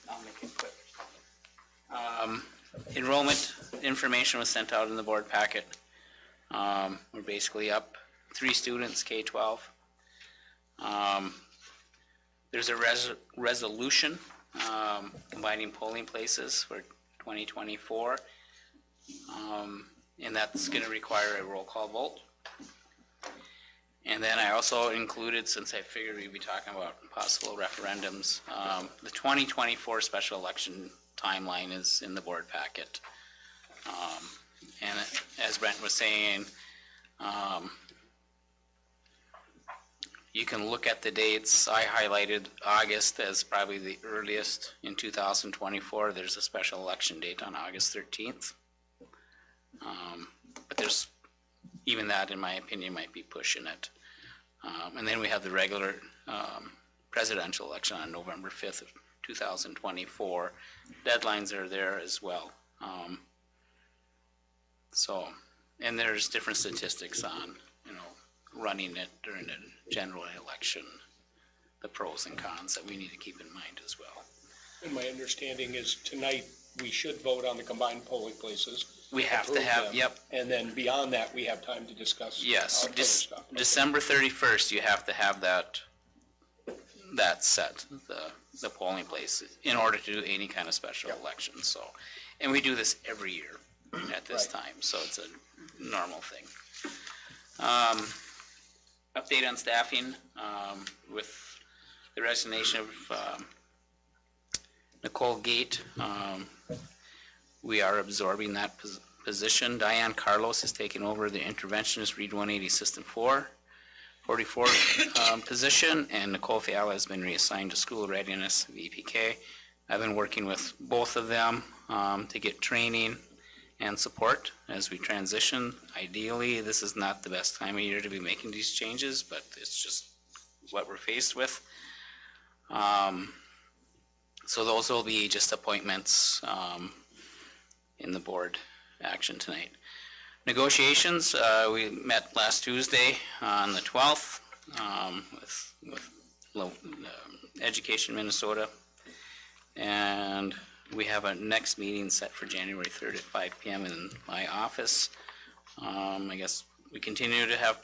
I'll make it quick. Enrollment information was sent out in the board packet. We're basically up 3 students, K-12. There's a resolution combining polling places for 2024, and that's going to require a roll call vote. And then I also included, since I figured we'd be talking about possible referendums, the 2024 special election timeline is in the board packet. And as Brent was saying, you can look at the dates. I highlighted August as probably the earliest in 2024. There's a special election date on August 13th. But there's, even that, in my opinion, might be pushing it. And then we have the regular presidential election on November 5th of 2024. Deadlines are there as well. And there's different statistics on, running it during a general election, the pros and cons that we need to keep in mind as well. And my understanding is tonight, we should vote on the combined polling places. We have to approve have, them, yep. And then beyond that, we have time to discuss. Yes, other stuff. Okay. December 31st, you have to have that set, the polling place, in order to do any kind of special election, so. And we do this every year at this Right. time, so it's a normal thing. Update on staffing, with the resignation of Nicole Gate. We are absorbing that position. Diane Carlos is taking over the interventionist Read 180 System 44 position, and Nicole Fiala has been reassigned to school readiness VPK. I've been working with both of them to get training and support as we transition. Ideally, this is not the best time of year to be making these changes, but it's just what we're faced with. So those will be just appointments in the board action tonight. Negotiations, we met last Tuesday on the 12th with Education Minnesota, and we have a next meeting set for January 3rd at 5 p.m. in my office. I guess we continue to have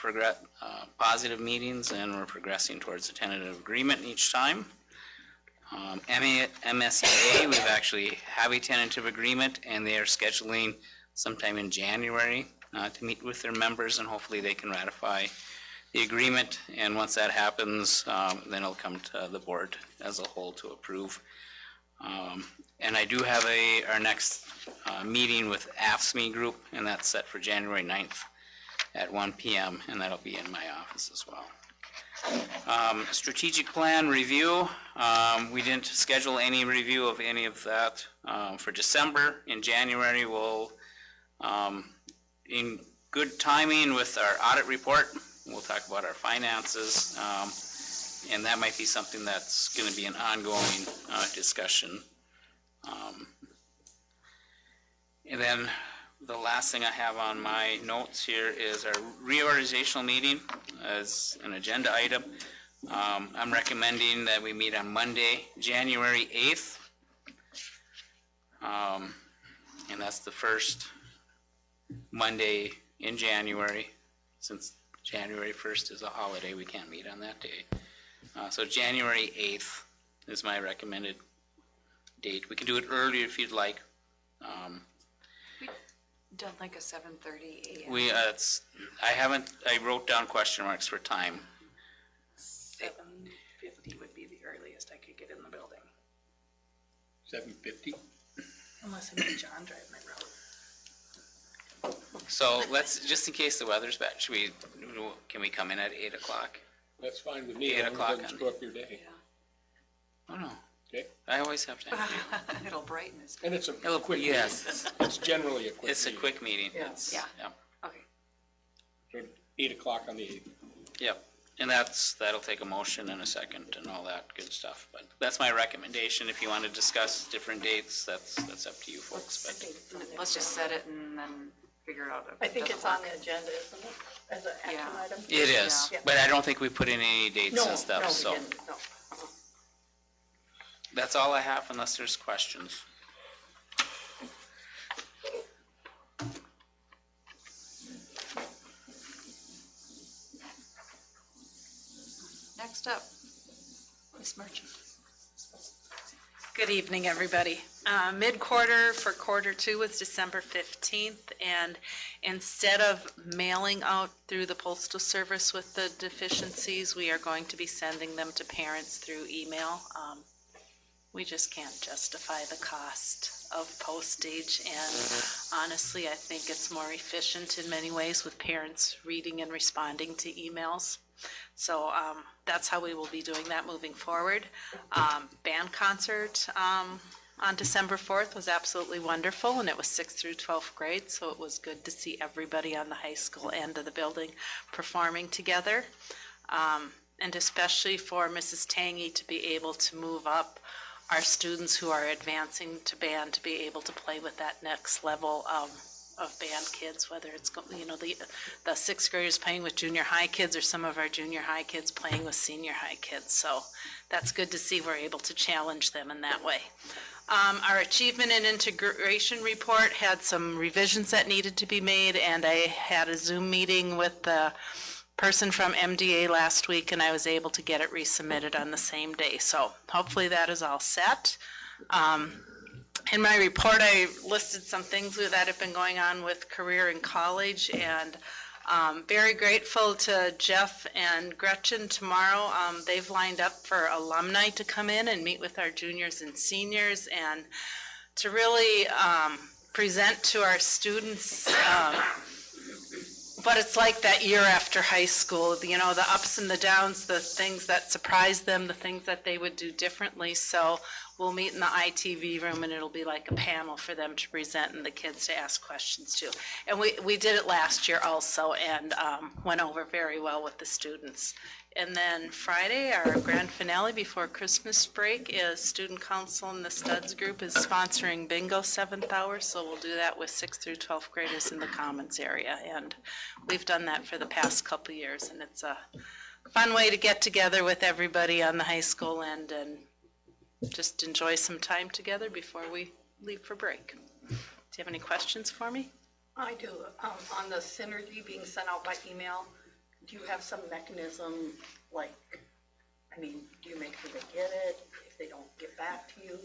positive meetings, and we're progressing towards a tentative agreement each time. MSEA, we've actually have a tentative agreement, and they are scheduling sometime in January to meet with their members, and hopefully they can ratify the agreement. And once that happens, then it'll come to the board as a whole to approve. And I do have our next meeting with AFSCME group, and that's set for January 9th at 1 p.m., and that'll be in my office as well. Strategic plan review, we didn't schedule any review of any of that for December. In January, we'll, in good timing with our audit report, we'll talk about our finances, and that might be something that's going to be an ongoing discussion. And then the last thing I have on my notes here is our reorganizational meeting as an agenda item. I'm recommending that we meet on Monday, January 8th. And that's the first Monday in January. Since January 1st is a holiday, we can't meet on that day. So January 8th is my recommended date. We can do it earlier if you'd like. Done like a 7:30 a.m. I wrote down question marks for time. 7:50 would be the earliest I could get in the building, 7:50? unless I make John drive my route. So let's, just in case the weather's bad, can we come in at 8 o'clock? That's fine with me. 8 as long as it o'clock doesn't on- screw up your day. Oh, no. Okay. I always have time. It'll brighten his. And it's a It'll- quick yes. meeting. It's generally a quick It's a meeting. quick meeting. Yeah. It's, Yeah. yep. Okay. So 8 o'clock on the 8th. Yep. And that'll take a motion and a second and all that good stuff. But that's my recommendation. If you want to discuss different dates, that's up to you folks. But Let's just set it and then figure out if I it think doesn't it's on work. the agenda, isn't it, as an action Yeah. item? it is, Yeah. but I don't think we put in any dates No, and stuff, no, so we didn't, no. that's all I have unless there's questions. Next up, Ms. Merchant. Good evening, everybody. Mid-quarter for quarter two was December 15th, and instead of mailing out through the postal service with the deficiencies, we are going to be sending them to parents through email. We just can't justify the cost of postage, and honestly, I think it's more efficient in many ways with parents reading and responding to emails. So that's how we will be doing that moving forward. Band concert on December 4th was absolutely wonderful, and it was 6th through 12th grade, so it was good to see everybody on the high school end of the building performing together. And especially for Mrs. Tangy to be able to move up our students who are advancing to band to be able to play with that next level of band kids, whether it's, the sixth graders playing with junior high kids or some of our junior high kids playing with senior high kids. So that's good to see we're able to challenge them in that way. Our achievement and integration report had some revisions that needed to be made, and I had a Zoom meeting with the person from MDA last week, and I was able to get it resubmitted on the same day. So hopefully that is all set. In my report, I listed some things that have been going on with career in college, and very grateful to Jeff and Gretchen tomorrow. They've lined up for alumni to come in and meet with our juniors and seniors and to really present to our students what it's like that year after high school, the ups and the downs, the things that surprised them, the things that they would do differently. So we'll meet in the ITV room, and it'll be like a panel for them to present and the kids to ask questions to. And we did it last year also, and went over very well with the students. And then Friday, our grand finale before Christmas break is Student Council, and the Studs Group is sponsoring Bingo 7th hour, so we'll do that with 6th through 12th graders in the Commons area. And we've done that for the past couple years, and it's a fun way to get together with everybody on the high school end and just enjoy some time together before we leave for break. Do you have any questions for me? I do. On the synergy being sent out by email, do you have some mechanism, do you make sure they get it? If they don't get back to you,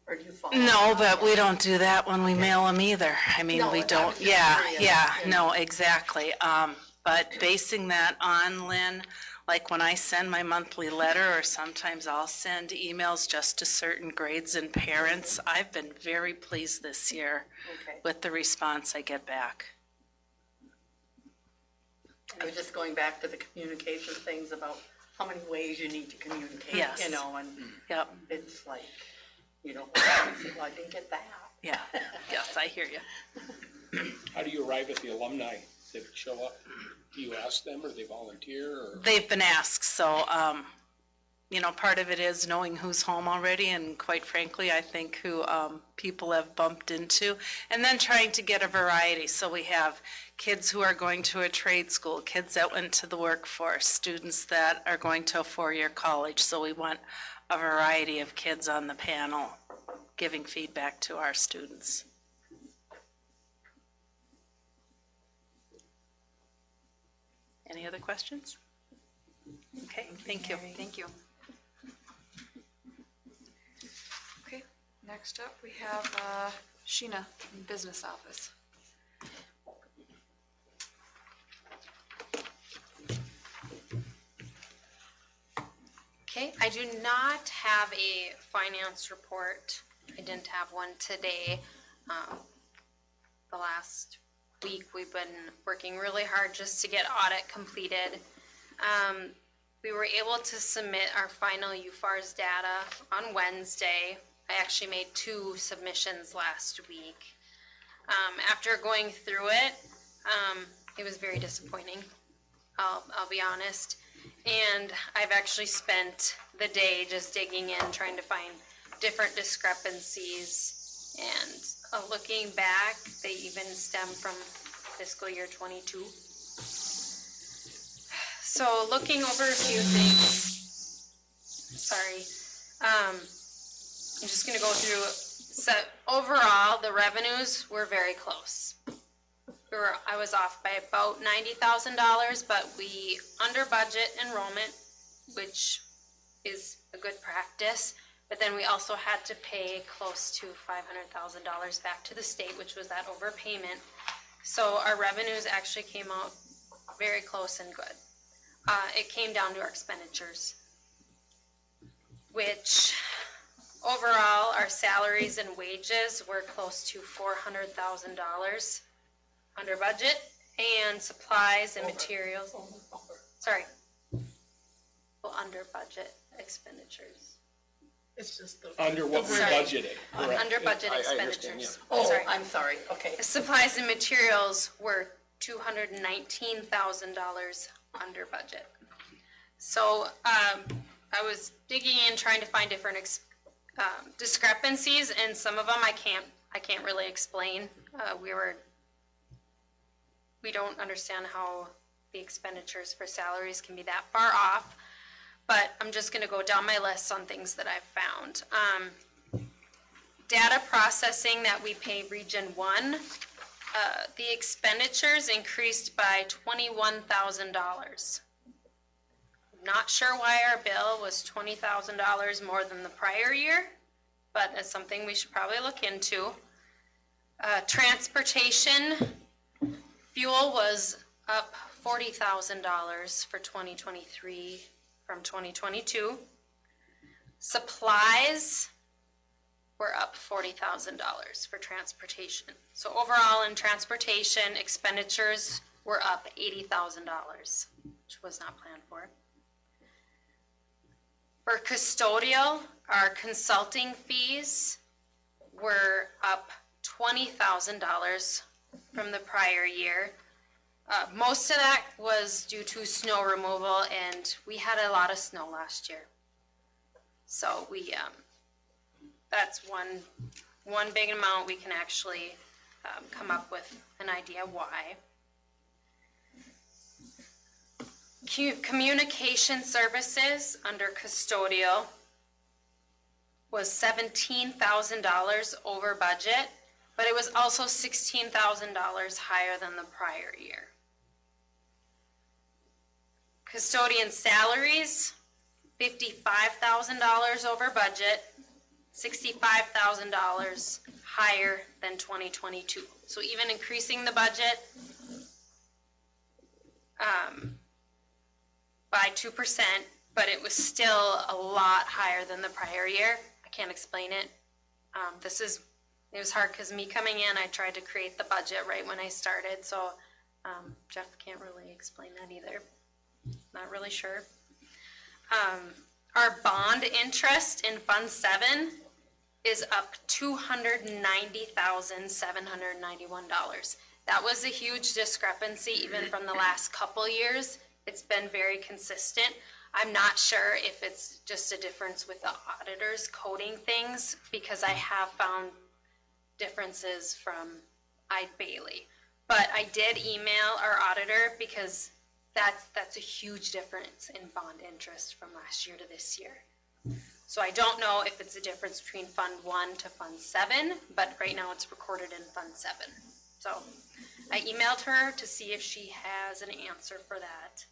or do you follow? No, up? but we don't do that when we mail them either. I mean, No, we I'm don't, just yeah, curious. no, exactly. But basing that on, Lynn, like when I send my monthly letter, or sometimes I'll send emails just to certain grades and parents, I've been very pleased this year Okay. with the response I get back. I was just going back to the communication things about how many ways you need to communicate, Yes. and Yep, it's like, well, I didn't get that. yeah, yes, I hear you. How do you arrive at the alumni that show up? Do you ask them, or they volunteer, or? They've been asked, so, part of it is knowing who's home already, and quite frankly, I think who people have bumped into, and then trying to get a variety. So we have kids who are going to a trade school, kids that went to the workforce, students that are going to a four-year college. So we want a variety of kids on the panel giving feedback to our students. Any other questions? Okay, thank you. Thank you. Okay, next up we have Sheena in business office. Okay, I do not have a finance report. I didn't have one today. The last week, we've been working really hard just to get audit completed. We were able to submit our final UFARS data on Wednesday. I actually made 2 submissions last week. After going through it, it was very disappointing. I'll be honest. And I've actually spent the day just digging in, trying to find different discrepancies. And looking back, they even stem from fiscal year 22. So looking over a few things, sorry, I'm just gonna go through. So overall, the revenues were very close. I was off by about $90,000, but we under budget enrollment, which is a good practice. But then we also had to pay close to $500,000 back to the state, which was that overpayment. So our revenues actually came out very close and good. It came down to our expenditures, which overall our salaries and wages were close to $400,000 under budget, and supplies and materials, under budget expenditures. It's just the. Under what we're Sorry. budgeting. Correct. Under budget I understand, expenditures. yeah. Oh, Sorry. I'm sorry, okay. Supplies and materials were $219,000 under budget. So I was digging in, trying to find different discrepancies, and some of them I can't really explain. We don't understand how the expenditures for salaries can be that far off, but I'm just going to go down my list on things that I've found. Data processing that we pay Region 1, the expenditures increased by $21,000. Not sure why our bill was $20,000 more than the prior year, but that's something we should probably look into. Transportation, fuel was up $40,000 for 2023 from 2022. Supplies were up $40,000 for transportation. So overall in transportation, expenditures were up $80,000, which was not planned for. For custodial, our consulting fees were up $20,000 from the prior year. Most of that was due to snow removal, and we had a lot of snow last year. So we, that's one big amount we can actually come up with an idea why. Communication services under custodial was $17,000 over budget, but it was also $16,000 higher than the prior year. Custodian salaries, $55,000 over budget, $65,000 higher than 2022. So even increasing the budget by 2%, but it was still a lot higher than the prior year. I can't explain it. It was hard because me coming in, I tried to create the budget right when I started, so Jeff can't really explain that either. Not really sure. Our bond interest in Fund 7 is up $290,791. That was a huge discrepancy even from the last couple years. It's been very consistent. I'm not sure if it's just a difference with the auditors coding things, because I have found differences from Eide Bailey. But I did email our auditor because that's a huge difference in bond interest from last year to this year. So I don't know if it's a difference between Fund 1 to Fund 7, but right now it's recorded in Fund 7. So I emailed her to see if she has an answer for that.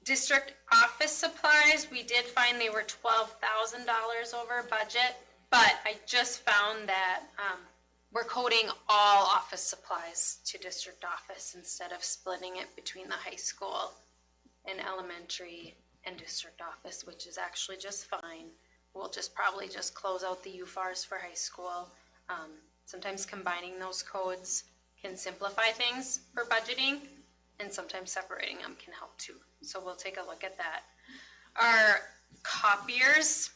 District office supplies, we did find they were $12,000 over budget, but I just found that we're coding all office supplies to district office instead of splitting it between the high school and elementary and district office, which is actually just fine. We'll just probably just close out the UFARs for high school, Sometimes combining those codes can simplify things for budgeting, and sometimes separating them can help too. So we'll take a look at that. Our copiers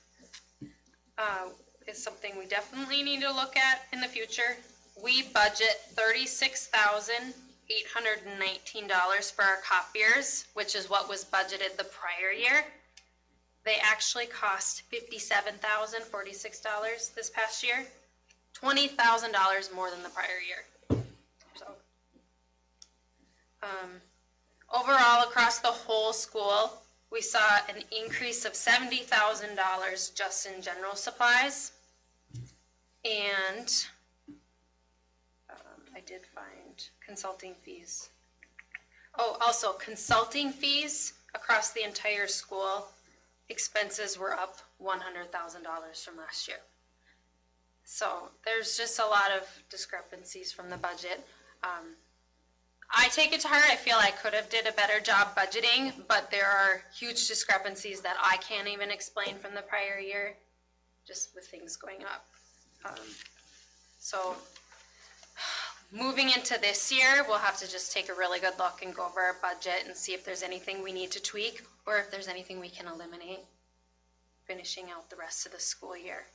is something we definitely need to look at in the future. We budget $36,819 for our copiers, which is what was budgeted the prior year. They actually cost $57,046 this past year, $20,000 more than the prior year. So, overall, across the whole school, we saw an increase of $70,000 just in general supplies. And I did find consulting fees. Oh, also consulting fees across the entire school, expenses were up $100,000 from last year. So there's just a lot of discrepancies from the budget. I take it to heart. I feel I could have did a better job budgeting, but there are huge discrepancies that I can't even explain from the prior year, just with things going up. So moving into this year, we'll have to just take a really good look and go over our budget and see if there's anything we need to tweak or if there's anything we can eliminate, finishing out the rest of the school year.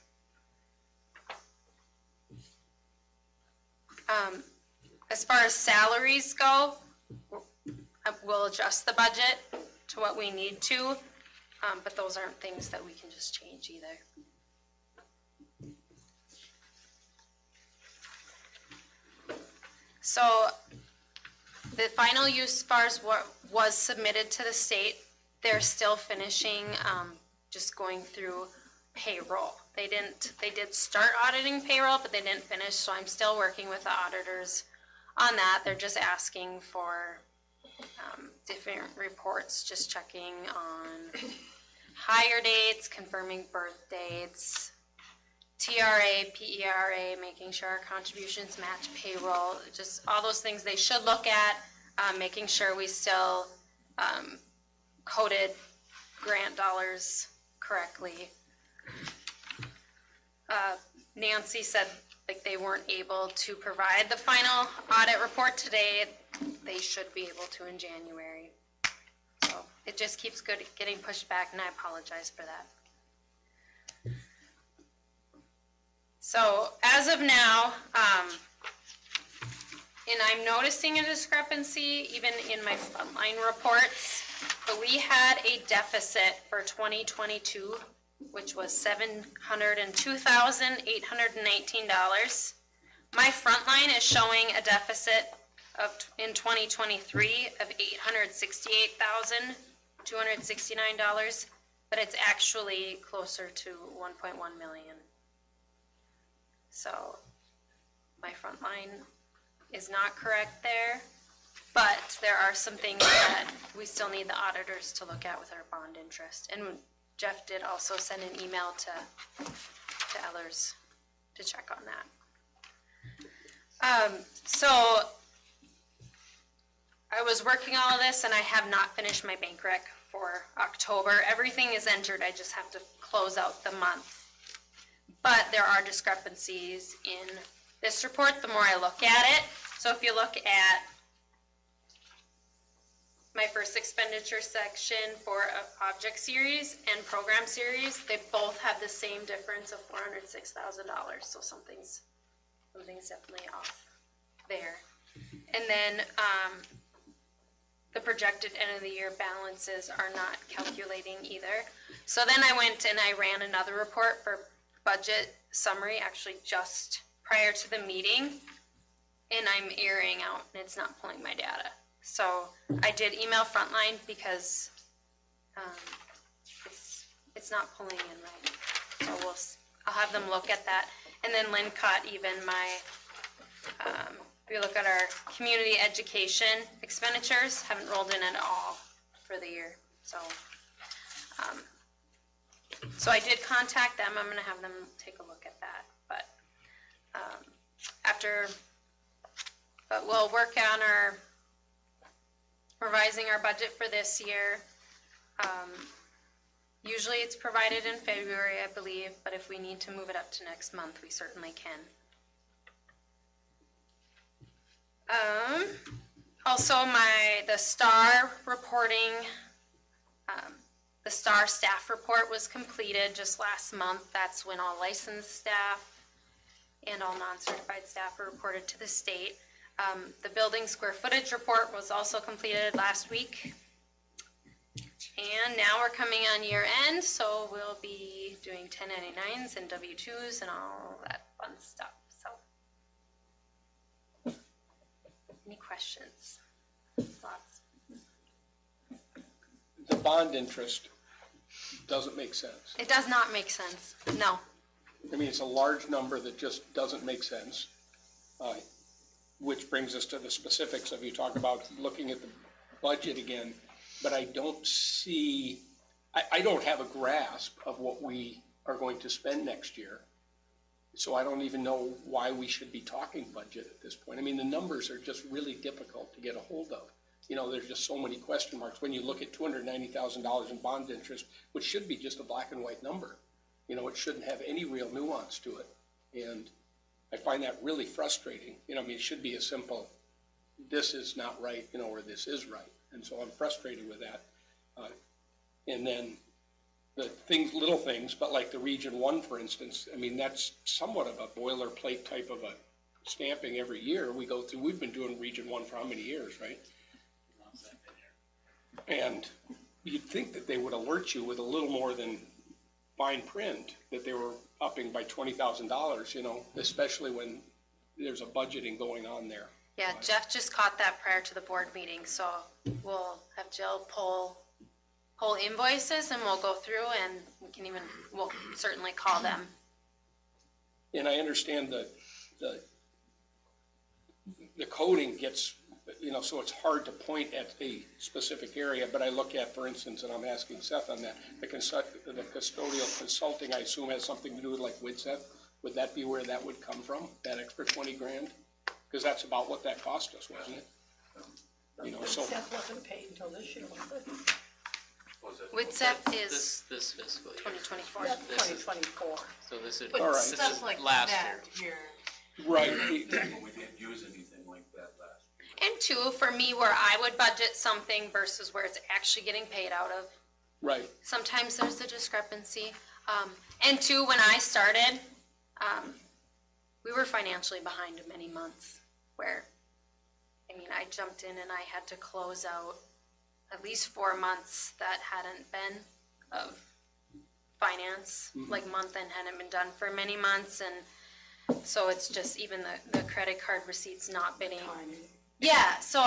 As far as salaries go, we'll adjust the budget to what we need to, but those aren't things that we can just change either. So the final use bars was submitted to the state. They're still finishing, just going through payroll. They did start auditing payroll, but they didn't finish, so I'm still working with the auditors on that. They're just asking for different reports, just checking on hire dates, confirming birth dates, TRA, PERA, making sure our contributions match payroll, just all those things they should look at, making sure we still coded grant dollars correctly. Nancy said like they weren't able to provide the final audit report today. They should be able to in January. So it just keeps getting pushed back, and I apologize for that. So as of now, and I'm noticing a discrepancy even in my frontline reports, but we had a deficit for 2022, which was $702,819. My frontline is showing a deficit in 2023 of $868,269, but it's actually closer to 1.1 million. So my front line is not correct there, but there are some things that we still need the auditors to look at with our bond interest. And Jeff did also send an email to Ellers to check on that. So I was working all of this, and I have not finished my bank rec for October. Everything is entered. I just have to close out the month. But there are discrepancies in this report the more I look at it. So if you look at my first expenditure section for object series and program series, they both have the same difference of $406,000. So something's definitely off there. And then the projected end of the year balances are not calculating either. So then I went and I ran another report for budget summary, actually just prior to the meeting, and I'm erroring out and it's not pulling my data. So I did email Frontline because it's not pulling in right. So I'll have them look at that. And then Lynn caught even my, if you look at our community education expenditures, haven't rolled in at all for the year. So so I did contact them. I'm going to have them take a look at that. But we'll work on revising our budget for this year. Usually it's provided in February, I believe, but if we need to move it up to next month, we certainly can. Also the STAR reporting, the STAR staff report was completed just last month. That's when all licensed staff and all non-certified staff were reported to the state. The building square footage report was also completed last week. And now we're coming on year end, so we'll be doing 1099s and W-2s and all that fun stuff, so. Any questions? Thoughts? The bond interest doesn't make sense. It does not make sense, no. I mean, it's a large number that just doesn't make sense. Which brings us to the specifics of, you talk about looking at the budget again, but I don't see, I don't have a grasp of what we are going to spend next year. So I don't even know why we should be talking budget at this point. I mean, the numbers are just really difficult to get a hold of. You know, there's just so many question marks. When you look at $290,000 in bond interest, which should be just a black and white number, you know, it shouldn't have any real nuance to it. And I find that really frustrating. You know, I mean, it should be a simple, this is not right, you know, or this is right. And so I'm frustrated with that. And then the things, little things, but like the Region 1, for instance, I mean, that's somewhat of a boilerplate type of a stamping every year we go through. We've been doing Region 1 for how many years, right? And you'd think that they would alert you with a little more than fine print, that they were upping by $20,000, you know, especially when there's a budgeting going on there. Yeah, Jeff just caught that prior to the board meeting, so we'll have Jill pull invoices and we'll go through and we'll certainly call them. And I understand the coding gets, you know, so it's hard to point at a specific area, but I look at, for instance, and I'm asking Seth on that, the custodial consulting, I assume, has something to do with like WIDSEF. Would that be where that would come from, that extra 20 grand? Because that's about what that cost us, wasn't it? You know, so. Seth wasn't paid until this year, was it? WIDSEF is This fiscal year. 2024. That's This is- 2024. So this is, All right. this is last year. Right. We didn't use anything like that last year. And two, for me, where I would budget something versus where it's actually getting paid out of. Right. Sometimes there's a discrepancy. And two, when I started, we were financially behind many months where, I mean, I jumped in and I had to close out at least 4 months that hadn't been of finance, like month end hadn't been done for many months. And so it's just even the credit card receipts not bidding. Yeah, so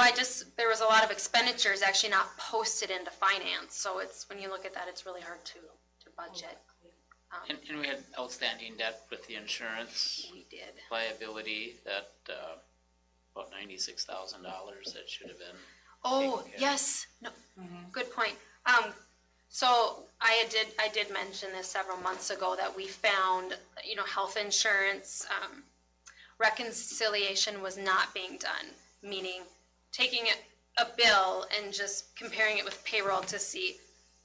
there was a lot of expenditures actually not posted into finance. So it's, when you look at that, it's really hard to budget. And we had outstanding debt with the insurance We did. liability that, about $96,000 that should have been. Oh, taken care of. yes, no, good point. So I did mention this several months ago that we found, you know, health insurance, reconciliation was not being done. Meaning taking a bill and just comparing it with payroll to see,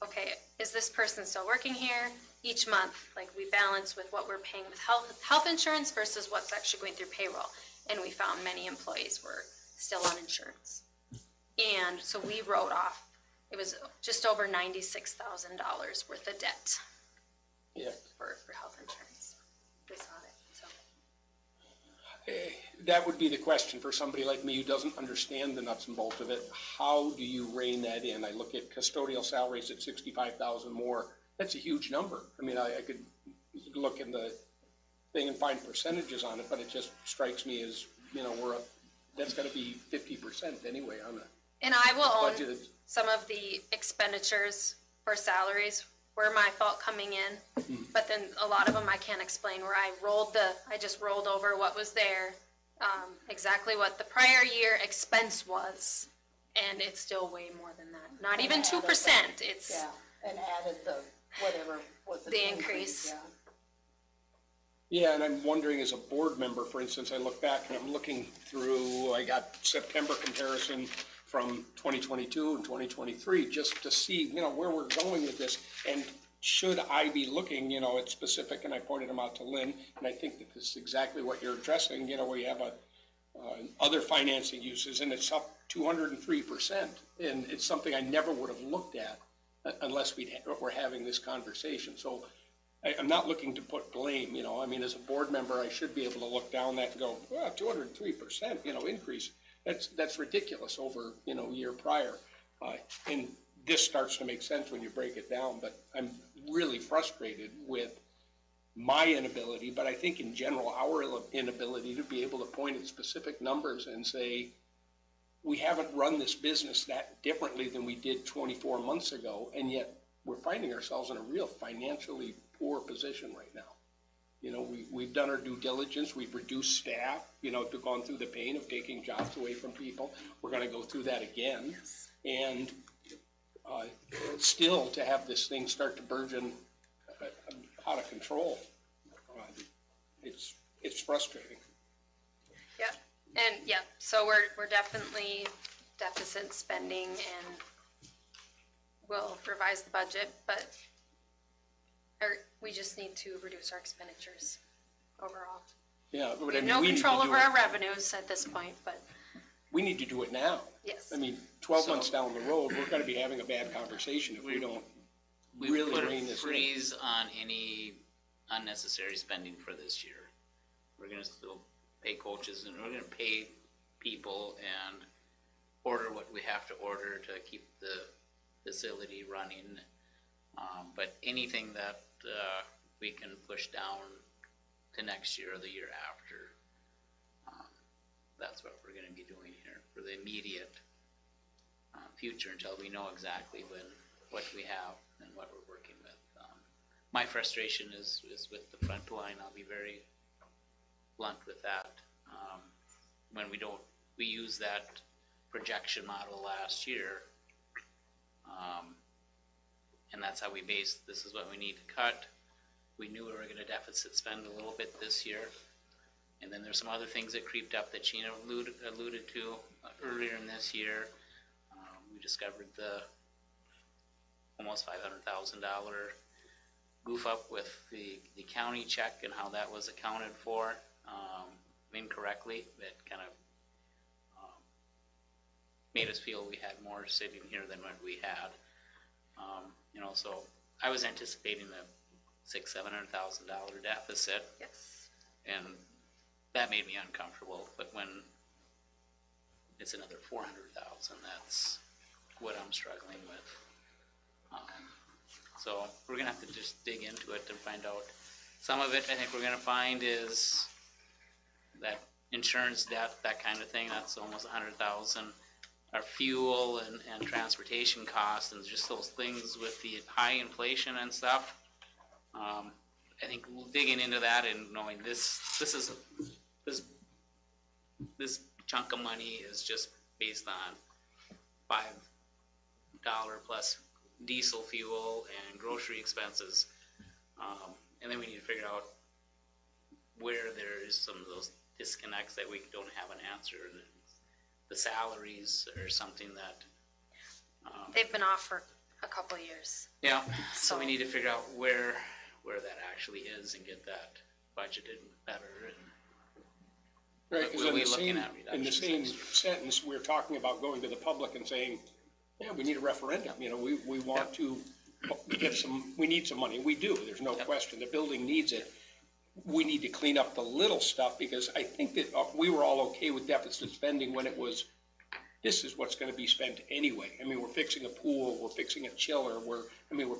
okay, is this person still working here? Each month, like we balance with what we're paying with health insurance versus what's actually going through payroll. And we found many employees were still on insurance. And so we wrote off, it was just over $96,000 worth of debt. Yeah. For health insurance. We saw it, so. That would be the question for somebody like me who doesn't understand the nuts and bolts of it. How do you rein that in? I look at custodial salaries at 65,000 more. That's a huge number. I mean, I could look in the thing and find percentages on it, but it just strikes me as, you know, that's got to be 50% anyway on the And I will own budgeted. some of the expenditures for salaries were my fault coming in, but then a lot of them I can't explain, where I just rolled over what was there, exactly what the prior year expense was, and it's still way more than that. Not even 2%, it's, Yeah, and added the, whatever was The increase. yeah. Yeah, and I'm wondering, as a board member, for instance, I look back and I'm looking through, I got September comparison from 2022 and 2023, just to see, you know, where we're going with this. And should I be looking, you know, at specific, and I pointed them out to Lynn, and I think that this is exactly what you're addressing, you know, where you have other financing uses, and it's up 203%. And it's something I never would have looked at unless we're having this conversation. So I'm not looking to put blame, I mean, as a board member, I should be able to look down that and go, well, 203%, increase. That's ridiculous over, year prior. And this starts to make sense when you break it down, but I'm really frustrated with my inability, but I think in general, our inability to be able to point at specific numbers and say, we haven't run this business that differently than we did 24 months ago, and yet we're finding ourselves in a real financially poor position right now. We've done our due diligence, we've reduced staff, to gone through the pain of taking jobs away from people. We're gonna go through that again. And still to have this thing start to burgeon out of control, it's frustrating. Yep, and yeah, so we're definitely deficit spending, and we'll revise the budget, but we just need to reduce our expenditures overall. Yeah, but We I have mean, no we need to control do over it. our revenues at this point, but We need to do it now. yes. I mean, 12 months down the road, we're gonna be having a bad conversation if we don't really We've put rein a this in. freeze on any unnecessary spending for this year. We're gonna still pay coaches, and we're gonna pay people and order what we have to order to keep the facility running. But anything that we can push down to next year or the year after, that's what we're gonna be doing here for the immediate future until we know exactly what we have and what we're working with. My frustration is with the front line. I'll be very blunt with that. When we used that projection model last year, and that's how we based, this is what we need to cut. We knew we were gonna deficit spend a little bit this year. And then there's some other things that creeped up that Gina alluded to earlier in this year. We discovered the almost $500,000 goof up with the county check and how that was accounted for incorrectly. That kind of made us feel we had more sitting here than what we had. So I was anticipating a $600,000-$700,000 deficit. Yes. And that made me uncomfortable, but when it's another 400,000, that's what I'm struggling with. So we're gonna have to just dig into it and find out. Some of it I think we're gonna find is that insurance debt, that kind of thing, that's almost 100,000. Our fuel and transportation costs and just those things with the high inflation and stuff. I think digging into that and knowing this chunk of money is just based on $5 plus diesel fuel and grocery expenses. And then we need to figure out where there is some of those disconnects that we don't have an answer. And the salaries are something that They've been off for a couple of years. yeah, so we need to figure out where that actually is and get that budgeted better. Right, But because we'll in be the looking same, at in the reductions same next year. sentence, we're talking about going to the public and saying, yeah, we need a referendum, we want to get we need some money, we do, there's no question, the building needs it. We need to clean up the little stuff, because I think that we were all okay with deficit spending when it was, this is what's gonna be spent anyway. I mean, we're fixing a pool, we're fixing a chiller, we're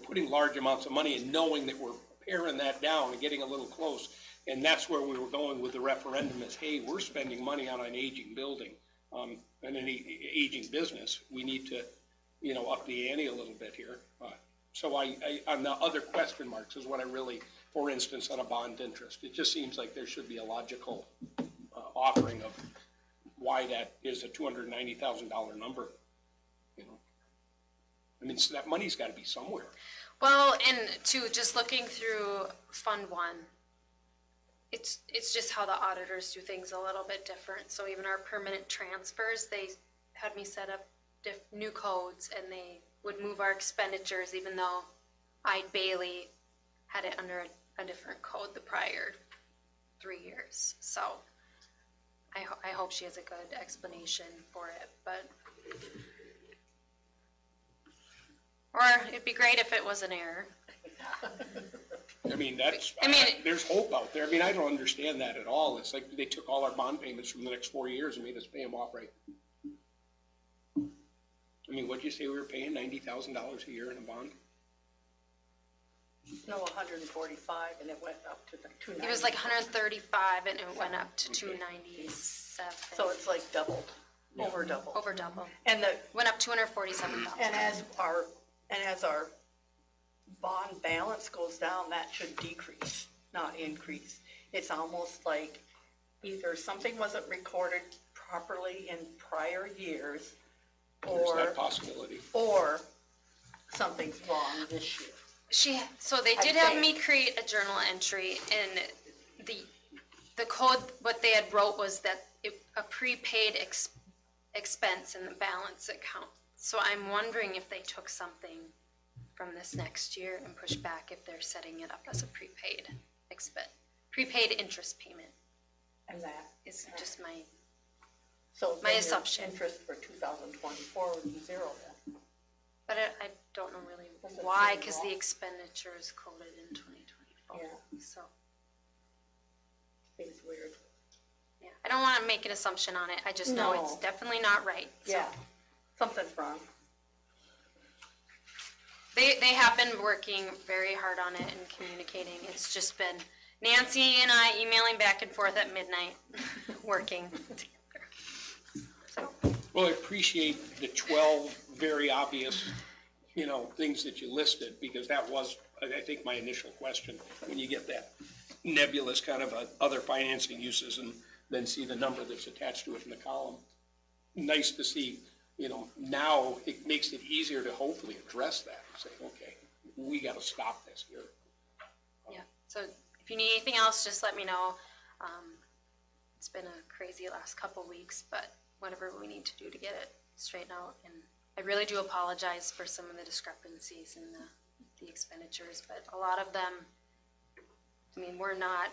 putting large amounts of money and knowing that we're paring that down and getting a little close. And that's where we were going with the referendum is, hey, we're spending money on an aging building, and an aging business. We need to, up the ante a little bit here. So I on the other question marks is what I really, for instance, on a bond interest, it just seems like there should be a logical offering of why that is a $290,000 number. I mean, so that money's got to be somewhere. Well, and two, just looking through Fund 1, it's just how the auditors do things a little bit different. So even our permanent transfers, they had me set up new codes, and they would move our expenditures, even though Bailey had it under a different code the prior 3 years. So I hope she has a good explanation for it, but. Or it'd be great if it was an error. I mean, that's, I mean- there's hope out there. I mean, I don't understand that at all. It's like they took all our bond payments from the next 4 years and made us pay them off right. I mean, what'd you say we were paying, $90,000 a year in a bond? No, 145, and it went up to the 290. It was like 135 and it went up to 297. So it's like doubled, over doubled. Over double. And the, Went up 247,000. and as our bond balance goes down, that should decrease, not increase. It's almost like either something wasn't recorded properly in prior years, There's or, that possibility. or something's wrong this year. So they did have me create a journal entry, and the code, what they had wrote was that a prepaid expense in the balance account. So I'm wondering if they took something from this next year and pushed back if they're setting it up as a prepaid interest payment. And that Is just my, So My then your assumption. interest for 2024 would be zero then. but I don't know really Doesn't why, seem because wrong. the expenditure is coded in 2024. Yeah. So, Seems weird. yeah, I don't want to make an assumption on it. I just know it's No. definitely not right. So Yeah, something's wrong. They have been working very hard on it and communicating. It's just been Nancy and I emailing back and forth at midnight, working together. So, Well, I appreciate the 12 very obvious, things that you listed, because that was, I think, my initial question. When you get that nebulous kind of other financing uses and then see the number that's attached to it in the column. Nice to see, now it makes it easier to hopefully address that and say, okay, we got to stop this here. yeah. So if you need anything else, just let me know. It's been a crazy last couple weeks, but whatever we need to do to get it straightened out. And I really do apologize for some of the discrepancies in the expenditures, but a lot of them, I mean, we're not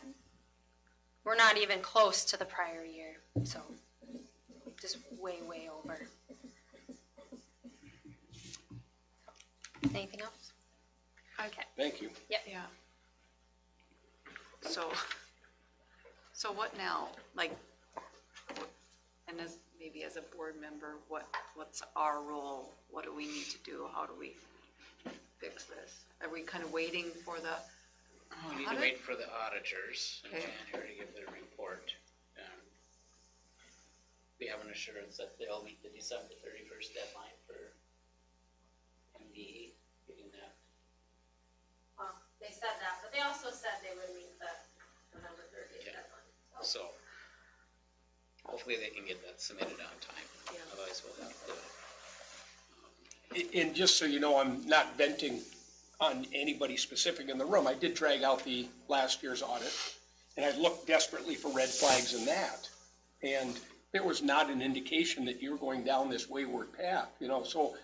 even close to the prior year, so just way, way over. Anything else? Okay. Thank you. Yeah. So what now? And maybe as a board member, what's our role? What do we need to do? How do we fix this? Are we kind of waiting for the We need to audit? wait for the auditors in Okay. January to give their report. We have an assurance that they'll meet the December 31st deadline for MDE, getting that. Well, they said that, but they also said they would meet the November 30th Yeah. deadline. So hopefully they can get that submitted on time. Yeah. Otherwise we'll have to. And just so you know, I'm not venting on anybody specific in the room. I did drag out the last year's audit, and I looked desperately for red flags in that. And there was not an indication that you were going down this wayward path, so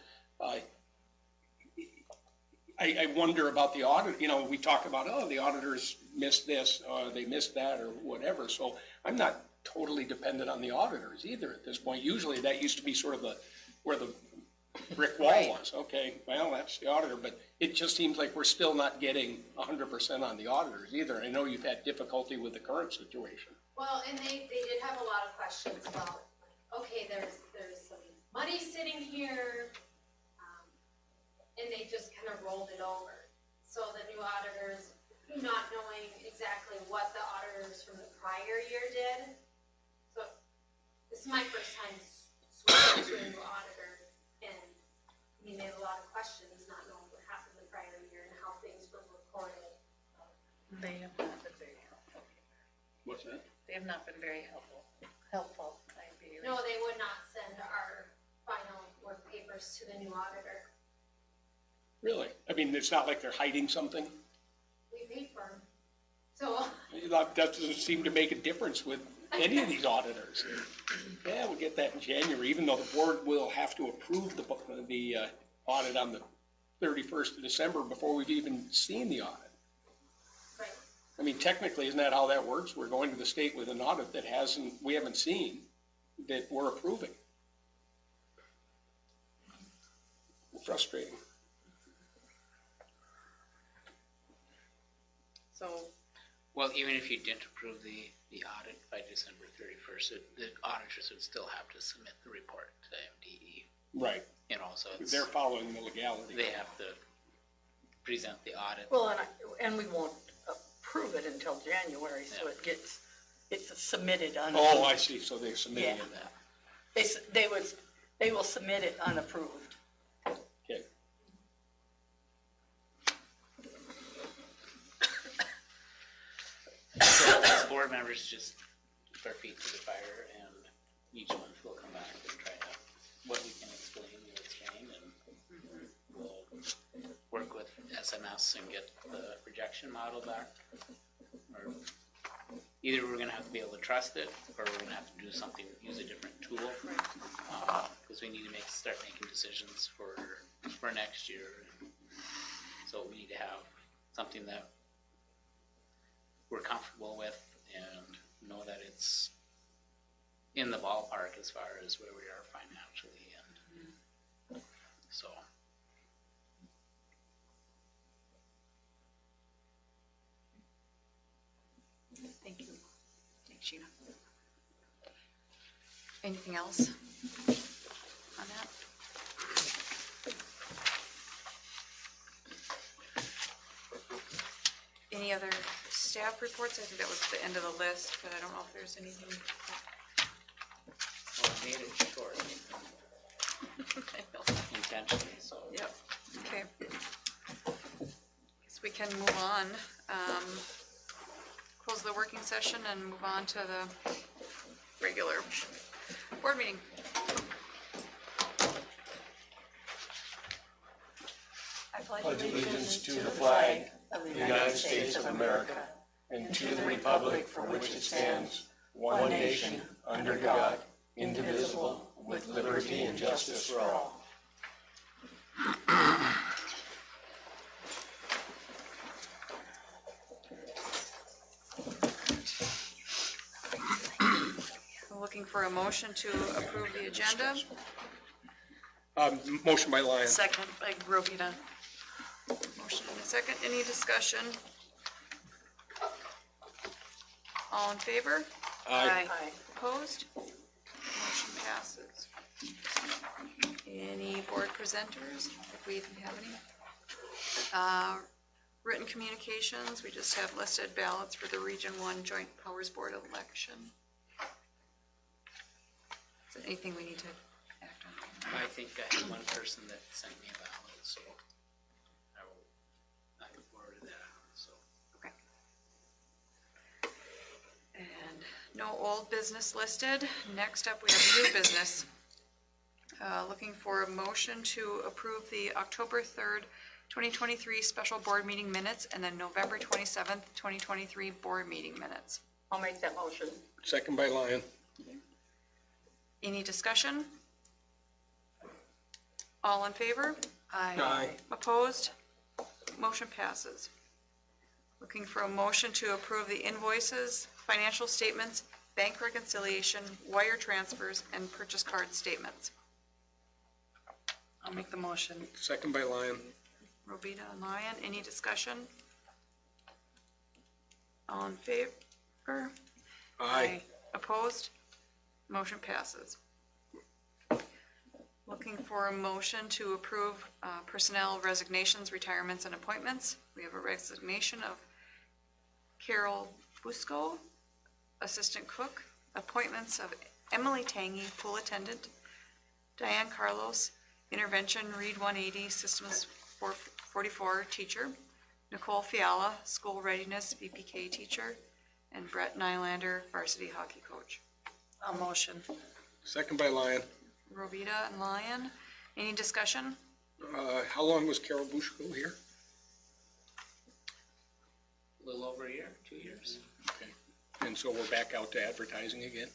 I wonder about the audit. We talk about, the auditors missed this, they missed that, or whatever. So I'm not totally dependent on the auditors either at this point. Usually that used to be sort of where the brick wall was. Okay, well, that's the auditor, but it just seems like we're still not getting 100% on the auditors either. I know you've had difficulty with the current situation. Well, and they did have a lot of questions about, okay, there's some money sitting here, and they just kind of rolled it over. So the new auditors, not knowing exactly what the auditors from the prior year did. So this is my first time switching to a new auditor, and they have a lot of questions, not knowing what happened the prior year and how things were recorded. They have not been very helpful. What's that? They have not been very helpful, I believe. No, they would not send our final work papers to the new auditor. Really? I mean, it's not like they're hiding something? We paid for them. So, That doesn't seem to make a difference with any of these auditors. Yeah, we'll get that in January, even though the board will have to approve the audit on the 31st of December before we've even seen the audit. right. I mean, technically, isn't that how that works? We're going to the state with an audit that we haven't seen, that we're approving. Frustrating. So, Well, even if you didn't approve the audit by December 31st, the auditors would still have to submit the report to MDE. Right. You know, so it's, They're following the legality. they have to present the audit. well, and we won't approve it until January, so Yeah. it's submitted Oh, I see, so they submitted Yeah. that. They will submit it unapproved. Okay. So as board members, just keep our feet to the fire, and each month we'll come back and try to, what we can explain, we'll explain, and we'll work with SMS and get the projection model back. Or either we're gonna have to be able to trust it, or we're gonna have to do something, use a different tool. Because we need to start making decisions for next year. So we need to have something that we're comfortable with and know that it's in the ballpark as far as where we are financially, and so. Thank you. Thanks, Sheena. Anything else on that? Any other staff reports? I think that was the end of the list, but I don't know if there's anything. Well, I made it short I know. intentionally, so. Yep, okay. Guess we can move on. Close the working session and move on to the regular board meeting. I pledge Allegiance to the flag of the United States of America and to the republic for which it stands, one nation, under God, indivisible, with liberty and justice for all. Looking for a motion to approve the agenda. Motion by Lyon. Second by Rovita. Motion and a second. Any discussion? All in favor? Aye. Opposed? Motion passes. Any board presenters, if we even have any? Written communications, we just have listed ballots for the Region 1 Joint Powers Board election. Is there anything we need to act on? I think I had one person that sent me a ballot, so I can forward that on, so. Okay. And no old business listed. Next up, we have new business. Looking for a motion to approve the October 3rd, 2023 special board meeting minutes and then November 27th, 2023 board meeting minutes. I'll make that motion. Second by Lyon. Any discussion? All in favor? Aye. Opposed? Motion passes. Looking for a motion to approve the invoices, financial statements, bank reconciliation, wire transfers, and purchase card statements. I'll make the motion. Second by Lyon. Rovita and Lyon, any discussion? All in favor? Aye. Opposed? Motion passes. Looking for a motion to approve personnel resignations, retirements, and appointments. We have a resignation of Carol Busco, assistant cook, appointments of Emily Tangy, pool attendant, Diane Carlos, intervention Read 180, systems 44 teacher, Nicole Fiala, school readiness VPK teacher, and Brett Nylander, varsity hockey coach. I'll motion. Second by Lyon. Rovita and Lyon, any discussion? How long was Carol Bushko here? A little over a year, 2 years. Okay. And so we're back out to advertising again?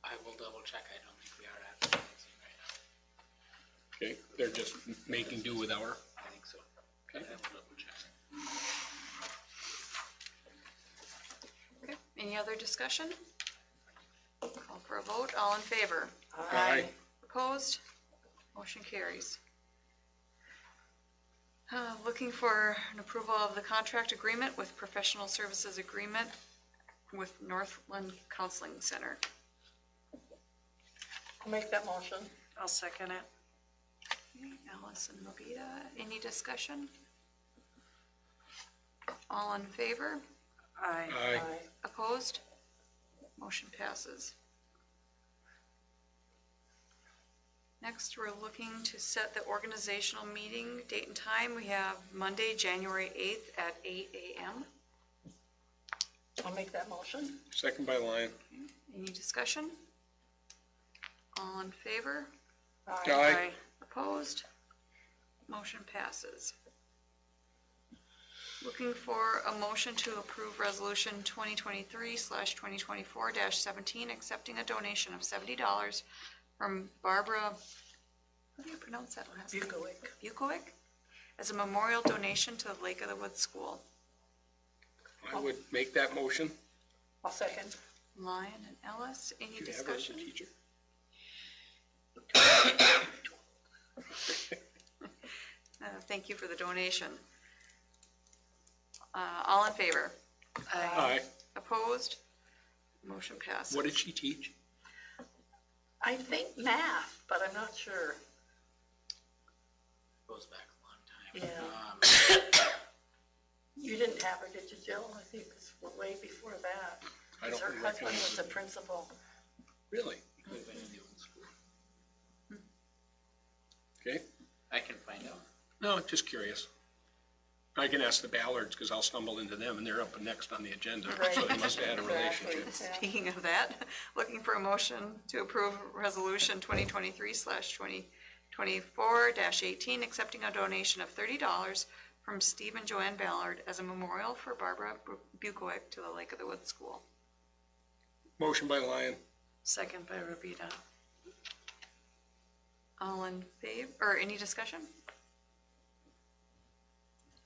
I will double check, I don't think we are advertising right now. Okay, they're just making do with our, I think so. Okay. I will double check. Any other discussion? Call for a vote. All in favor? Aye. Opposed? Motion carries. Looking for an approval of the contract agreement with professional services agreement with Northland Counseling Center. I'll make that motion. I'll second it. Okay, Alice and Robita, any discussion? All in favor? Aye. Aye. Opposed? Motion passes. Next, we're looking to set the organizational meeting date and time. We have Monday, January 8th at 8 a.m. I'll make that motion. Second by Lyon. Any discussion? All in favor? Aye. Opposed? Motion passes. Looking for a motion to approve resolution 2023/2024-17, accepting a donation of $70 from Barbara, how do you pronounce that last name? Bukowick, as a memorial donation to the Lake of the Woods School. I would make that motion. I'll second. Lyon and Ellis, any Do you have her as a discussion? teacher? Thank you for the donation. All in favor? Aye. Opposed? Motion passes. What did she teach? I think math, but I'm not sure. Goes back a long time. Yeah. You didn't have her, did you, Jill? I think this was way before that. I don't Her husband recognize was it. the principal. Really? Could've been in the old school. Okay. I can find out. No, just curious. I can ask the Ballards, because I'll stumble into them, and they're up next on the agenda, so they must have had a Exactly, relationship. yeah. Speaking of that, looking for a motion to approve resolution 2023/2024-18, accepting a donation of $30 from Steve and Joanne Ballard as a memorial for Barbara Bukowick to the Lake of the Woods School. Motion by Lyon. Second by Robita. All in favor, or any discussion?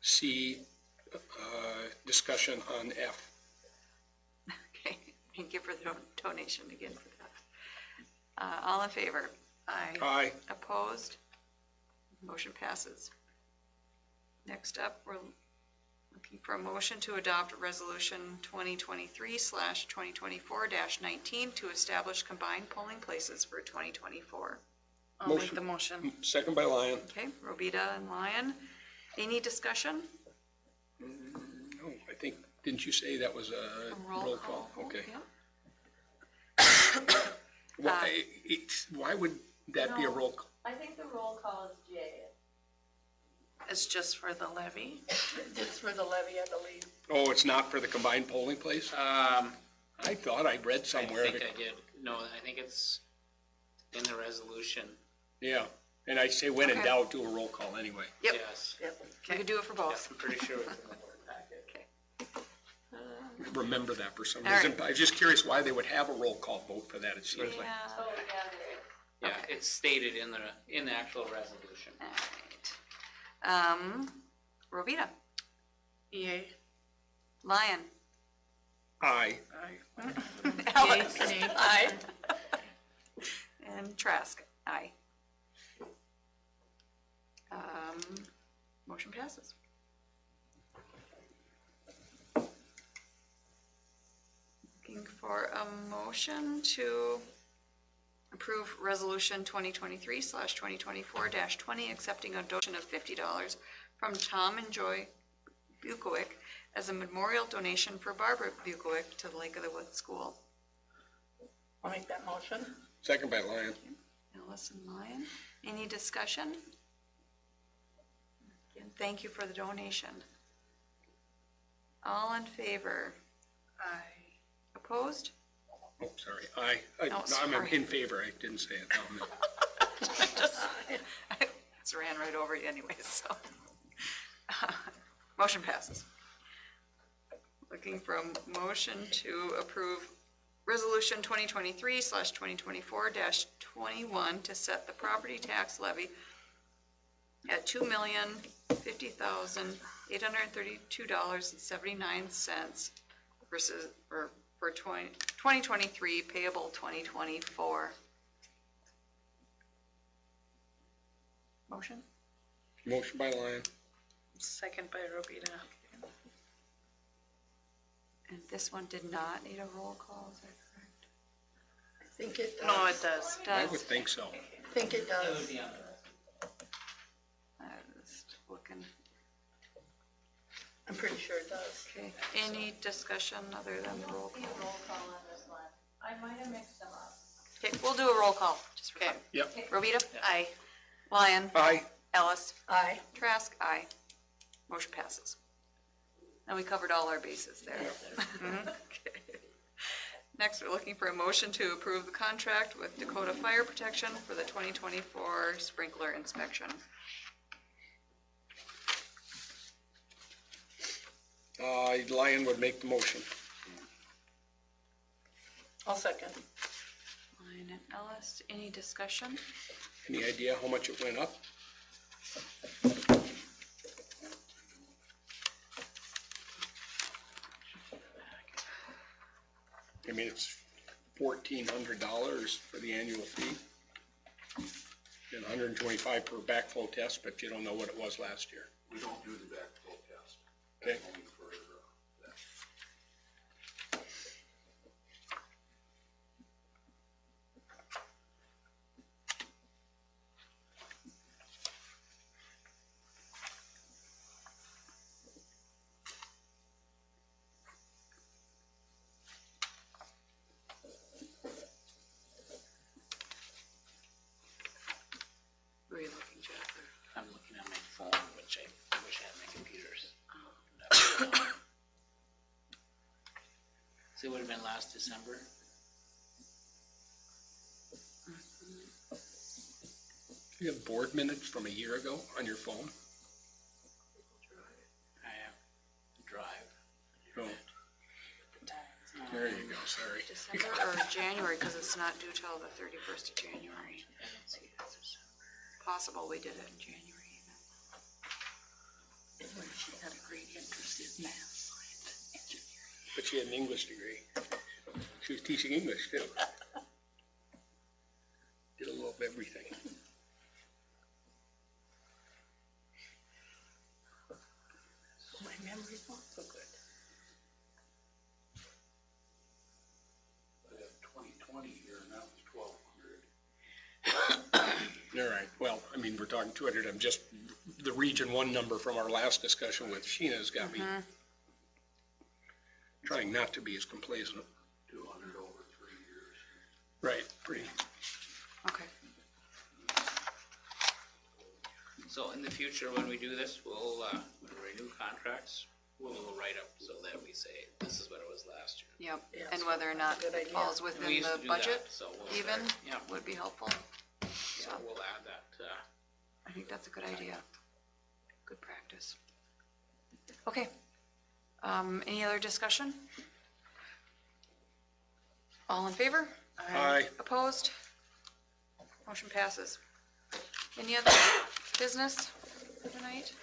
C, discussion on F. Okay, thank you for the donation again for that. All in favor? Aye. Aye. Opposed? Motion passes. Next up, we're looking for a motion to adopt resolution 2023/2024-19 to establish combined polling places for 2024. I'll make Motion. the motion. Second by Lyon. Okay, Robita and Lyon. Any discussion? No, I think, didn't you say that was a roll call? vote, Okay. yeah. Why would that be a roll call? I think the roll call is J. It's just for the levy. It's for the levy, I believe. Oh, it's not for the combined polling place? I thought I'd read somewhere. I think I did. No, I think it's in the resolution. Yeah, and I say when in Okay. doubt, do a roll call anyway. Yep. Yes. Yep. You could do it for both. I'm pretty sure it's in the board packet. Remember that for some All reason. right. I was just curious why they would have a roll call vote for that, it seems like. Yeah. Oh, yeah, there is. Yeah, it's stated in the actual resolution. All right. Robita, Yay. Lyon, Aye. Alice, Nay. aye, and Trask, aye. Motion passes. Looking for a motion to approve resolution 2023/2024-20, accepting a donation of $50 from Tom and Joy Bukowick as a memorial donation for Barbara Bukowick to the Lake of the Woods School. I'll make that motion. Second by Lyon. Alice and Lyon, any discussion? Again, thank you for the donation. All in favor? Aye. Opposed? Oh, sorry, aye. Oh, No, I'm sorry. in favor, I didn't say it. No, no. It's ran right over you anyway, so. Motion passes. Looking for a motion to approve resolution 2023/2024-21 to set the property tax levy at $2,050,832.79 versus, or for 2023 payable 2024. Motion? Motion by Lyon. Second by Robita. And this one did not need a roll call, is that correct? I think it does. No, it does. I would think so. I think it It would does. be on the rest. I was looking. I'm pretty sure it does. Okay, any discussion other than the roll Need a call? roll call on this one. I might have mixed them up. Okay, we'll do a roll call, just for fun. Yep. Robita? Aye. Lyon? Aye. Ellis? Aye. Trask? Aye. Motion passes. And we covered all our bases there. Okay. Next, we're looking for a motion to approve the contract with Dakota Fire Protection for the 2024 sprinkler inspection. Lyon would make the motion. I'll second. Lyon and Ellis, any discussion? Any idea how much it went up? I mean, it's $1,400 for the annual fee. And $125 per backflow test, but you don't know what it was last year. We don't do the backflow test. Okay. Only for that. Where are you looking, Jeff? I'm looking at my phone, which I wish I had my computers. So it would have been last December. You have board minutes from a year ago on your phone? I have Drive. No. There you go, sorry. December or January, because it's not due till the 31st of January. I don't see it as December. Possible we did it in January even. She had a great interest in math, science, engineering. But she had an English degree. She was teaching English too. Did a little of everything. My memory's not so good. I have 2020 here, and that was 1,200. All right, well, I mean, we're talking 200, I'm just, the Region 1 number from our last discussion with Sheena's got me trying not to be as complacent. 200 over 3 years. Right, pretty. Okay. So in the future, when we do this, we'll, when we renew contracts, we'll write up so that we say, this is what it was last year. Yep, Yes, and whether or not that's a good it idea. falls We within used to the do that, budget so we'll even start- Yeah, would be helpful. so we'll add that, I think that's a good idea. Good practice. Okay. Any other discussion? All in favor? Aye. Opposed? Motion passes. Any other business for tonight?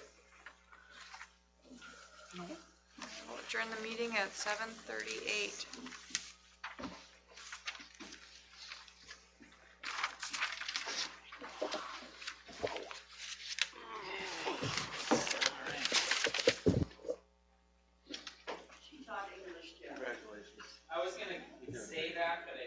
No. We'll adjourn the meeting at 7:38. She taught English too. I was gonna say that, but I